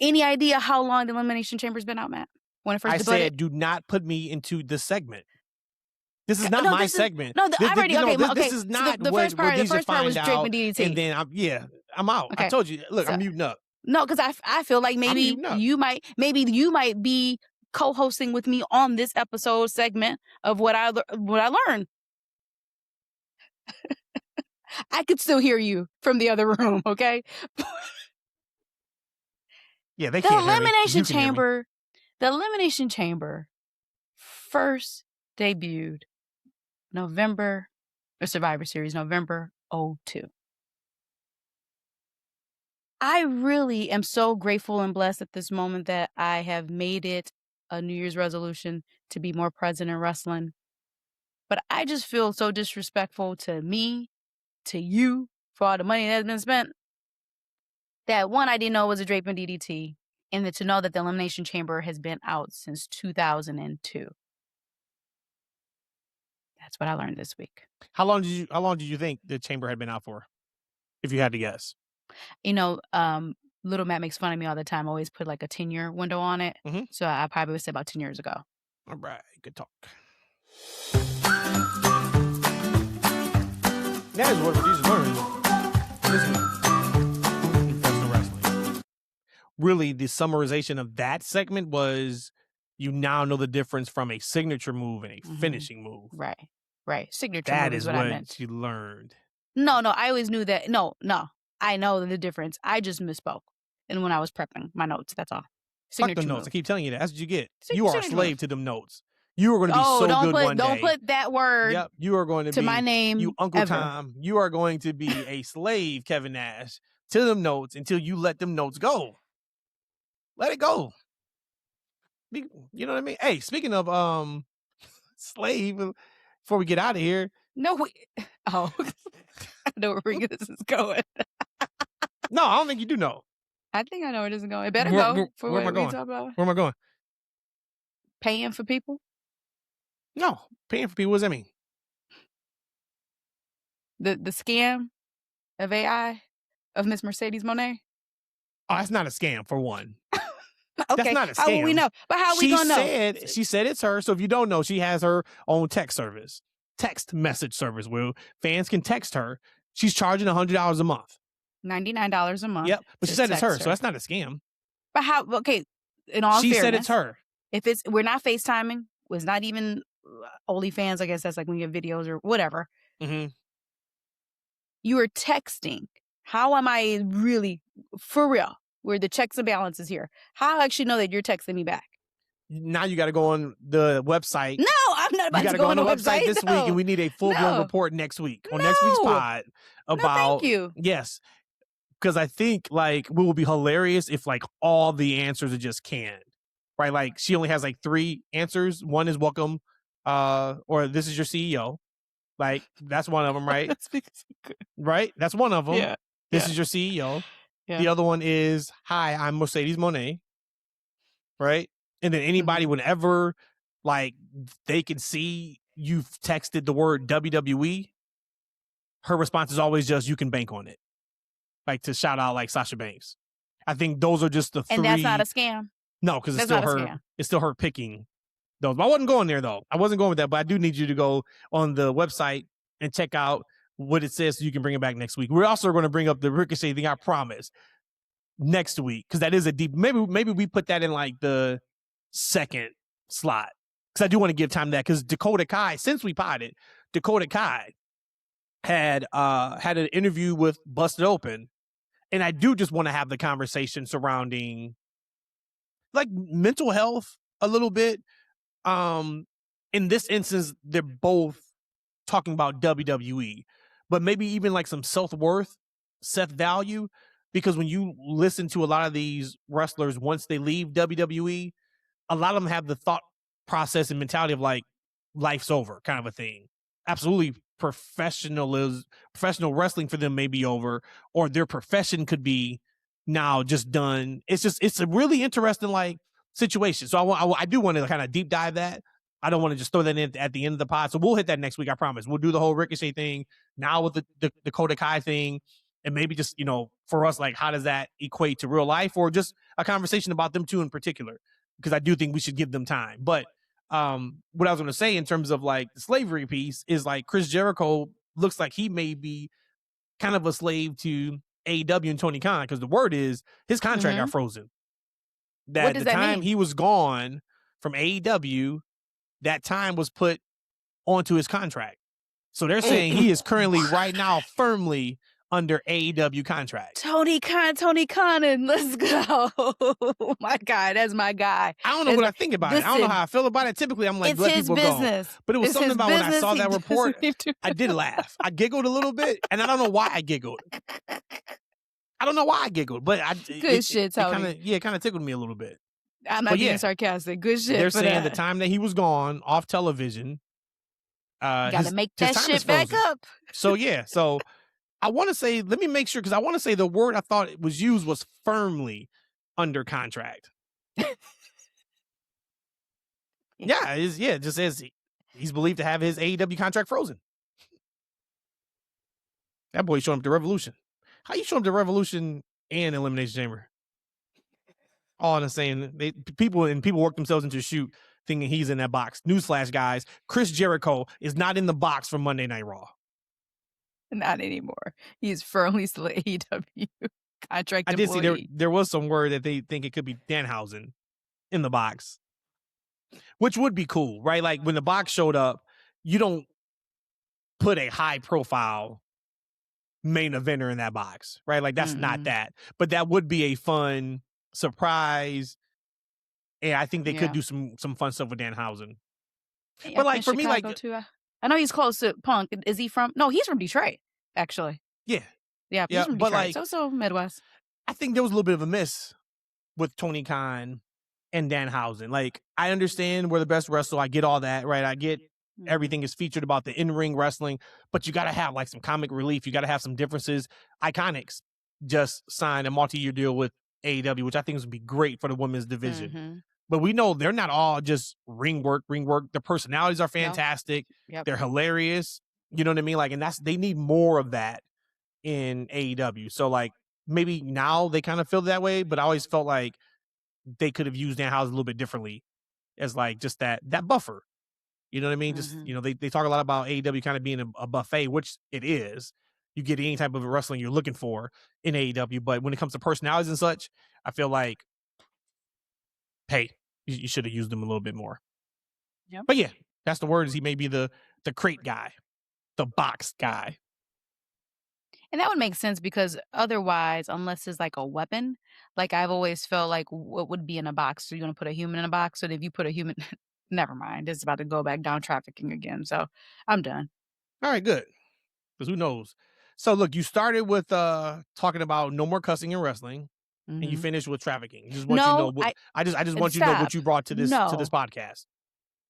Any idea how long the Elimination Chamber's been out, Matt? When it first debuted? said, do not put me into this segment. This is not my segment. This is not the first part. The first part was draping DDT. And then I'm out. Okay. I told you. Look, I'm muting up. No, because I feel like maybe you might be co-hosting with me on this episode segment of what I learned. I could still hear you from the other room. Okay. Yeah, they can't hear me. The Elimination Chamber first debuted Survivor Series, November 2002. I really am so grateful and blessed at this moment that I have made it a New Year's resolution to be more present in wrestling. But I just feel so disrespectful to me, to you, for all the money that's been spent. That one, I didn't know was a draping DDT. And then to know that the Elimination Chamber has been out since 2002. That's what I learned this week. How long did you think the chamber had been out for? If you had to guess. You know, Little Matt makes fun of me all the time. I always put like a 10-year window on it. Mm-hmm. So I probably would say about 10 years ago. All right, good talk. That is what we're using this week. Professional wrestling. Really, the summarization of that segment was you now know the difference from a signature move and a finishing move. Right. Signature that move is what I meant. you learned. No, I always knew that. No. I know the difference. I just misspoke. And when I was prepping my notes, that's all. Fuck the notes. I keep telling you that. That's what you get. You are a slave to them notes. You are going to be so good one day. Don't put that word Yep, you are going to be my name. You Uncle ever. Tom. You are going to be a slave, Kevin Nash, to them notes until you let them notes go. Let it go. You know what I mean? Hey, speaking of slave, before we get out of here. I know where this is going. No, I don't think you do know. I think I know where this is going. It better go. Where am I going? Where am I going? Paying for people? No, paying for people. What does that mean? The scam of AI of Miss Mercedes Monè? Oh, that's not a scam, for one. Okay, that's not a scam. How will we know? But how we gonna know? She said it's her. So if you don't know, she has her own text message service where fans can text her. She's charging $100 a month. $99 a month. Yep, but she said it's her, so that's not a scam. But how? Okay, in all fairness, she said it's her. If we're not FaceTiming, it's not even OnlyFans. I guess that's like when you have videos or whatever. Mm-hmm. You are texting. How am I really, for real, where the checks and balances here? How I actually know that you're texting me back? Now you got to go on the website. No, I'm not about to go on the website this week, and we need a full-blown report next week on next week's pod about. Thank you. Yes, because I think like what will be hilarious if like all the answers are just canned, right? Like she only has like 3 answers. One is welcome, or this is your CEO. Like that's one of them, right? Right, that's one of them. Yeah. This is your CEO. Yeah. The other one is, hi, I'm Mercedes Monè. Right? And then anybody, whenever like they can see you've texted the word WWE, her response is always just, you can bank on it. Like to shout out like Sasha Banks. I think those are just the 3. And that's not a scam. No, because it's still her. Scam. It's still her picking those. But I wasn't going there though. I wasn't going with that. But I do need you to go on the website and check out what it says so you can bring it back next week. We're also going to bring up the Ricochet thing, I promise, next week, because that is a deep. Maybe we put that in like the second slot, because I do want to give time to that, because Dakota Kai, since we potted, Dakota Kai had an interview with Busted Open, and I do just want to have the conversation surrounding like mental health a little bit. In this instance, they're both talking about WWE, but maybe even like some self-worth, self-value, because when you listen to a lot of these wrestlers, once they leave WWE, a lot of them have the thought process and mentality of like, life's over kind of a thing. Absolutely. Professional wrestling for them may be over, or their profession could be now just done. It's a really interesting like situation. So I do want to kind of deep dive that. I don't want to just throw that in at the end of the pod. So we'll hit that next week. I promise. We'll do the whole Ricochet thing now with the Dakota Kai thing. And maybe just, for us, like, how does that equate to real life, or just a conversation about them two in particular? Because I do think we should give them time. But what I was going to say in terms of like the slavery piece is like Chris Jericho looks like he may be kind of a slave to AEW and Tony Khan, because the word is his contract got frozen. That the time he was gone from AEW, that time was put onto his contract. So they're saying he is currently right now firmly under AEW contract. Tony Khan, and let's go. Oh my God, that's my guy. I don't know what I think about it. I don't know how I feel about it. Typically, I'm like, let people go. But it was something about when I saw that report, I did laugh. I giggled a little bit, and I don't know why I giggled. I don't know why I giggled, but shit, Tony. It kind of tickled me a little bit. I'm not being sarcastic. Good shit. They're saying the time that he was gone off television, gotta make that shit back up. So yeah, I want to say, let me make sure, because I want to say the word I thought it was used was firmly under contract. Yeah, it just says he's believed to have his AEW contract frozen. That boy showing up to Revolution. How you show up to Revolution and Elimination Chamber? All in the same. People work themselves into a shoot thinking he's in that box. Newsflash, guys. Chris Jericho is not in the box for Monday Night Raw. Not anymore. He's firmly still an AEW contract employee. I did see there was some word that they think it could be Danhausen in the box, which would be cool, right? Like when the box showed up, you don't put a high profile main eventer in that box, right? Like that's not that, but that would be a fun surprise. And I think they could do some fun stuff with Danhausen. Yeah, but like for Chicago me, like too. I know he's close to Punk. Is he from? No, he's from Detroit, actually. Yeah, he's from Detroit. But like, so Midwest. I think there was a little bit of a miss with Tony Khan and Danhausen. Like I understand we're the best wrestler. I get all that, right? I get everything is featured about the in-ring wrestling, but you got to have like some comic relief. You got to have some differences. Iconics just signed a multi-year deal with AEW, which I think would be great for the women's division. But we know they're not all just ring work. The personalities are fantastic. Yep. They're hilarious. You know what I mean? Like, and they need more of that in AEW. So like maybe now they kind of feel that way, but I always felt like they could have used Danhausen a little bit differently as like just that buffer. You know what I mean? Just, you know, they talk a lot about AEW kind of being a buffet, which it is. You get any type of wrestling you're looking for in AEW, but when it comes to personalities and such, I feel like, hey, you should have used them a little bit more. Yep. But yeah, that's the word is he may be the crate guy, the box guy. And that would make sense because otherwise, unless it's like a weapon, like I've always felt like what would be in a box? So you're going to put a human in a box? So if you put a human, never mind. It's about to go back down trafficking again. So I'm done. All right, good. Because who knows? So look, you started with talking about no more cussing in wrestling. And you finished with trafficking. I just want you to know what I just want you to know what you brought to this podcast.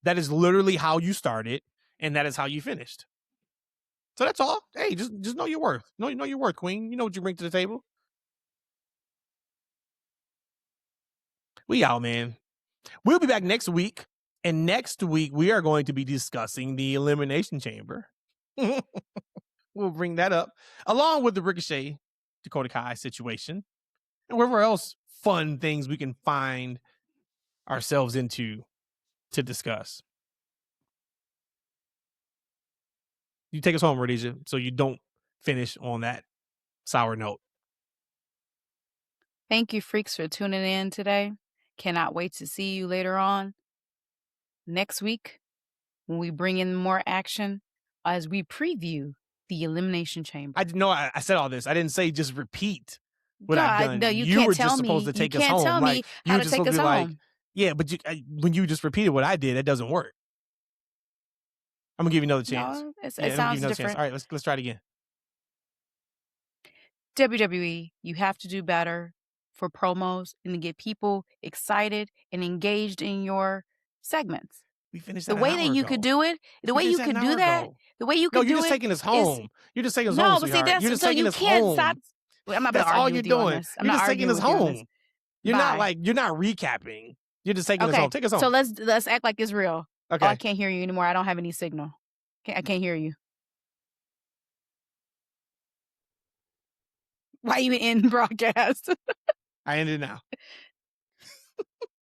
That is literally how you started, and that is how you finished. So that's all. Hey, just know your worth. Know your worth, Queen. You know what you bring to the table. We out, man. We'll be back next week, and next week we are going to be discussing the Elimination Chamber. We'll bring that up along with the Ricochet Dakota Kai situation. And wherever else fun things we can find ourselves into to discuss. You take us home, Rhodesia, so you don't finish on that sour note. Thank you, freaks, for tuning in today. Cannot wait to see you later on next week when we bring in more action as we preview the Elimination Chamber. I said all this. I didn't say just repeat what I've done. No, you were just supposed to take us home. You can't tell me how to take us home. Like, yeah, but when you just repeated what I did, it doesn't work. I'm gonna give you another chance. No, it sounds different. Chance. All right, let's try it again. WWE, you have to do better for promos and to get people excited and engaged in your segments. We finished that the way that you could do it. The way you could do that. The way you could do it. No, you're just taking us home. You're just taking us home. No, but see, that's you're just so taking you us can't home. stop. I'm not. That's all you're doing. You're just taking us home. You're not recapping. You're just taking us home. Take us home. So let's act like it's real. Okay. Oh, I can't hear you anymore. I don't have any signal. I can't hear you. Why you in broadcast? I ended now.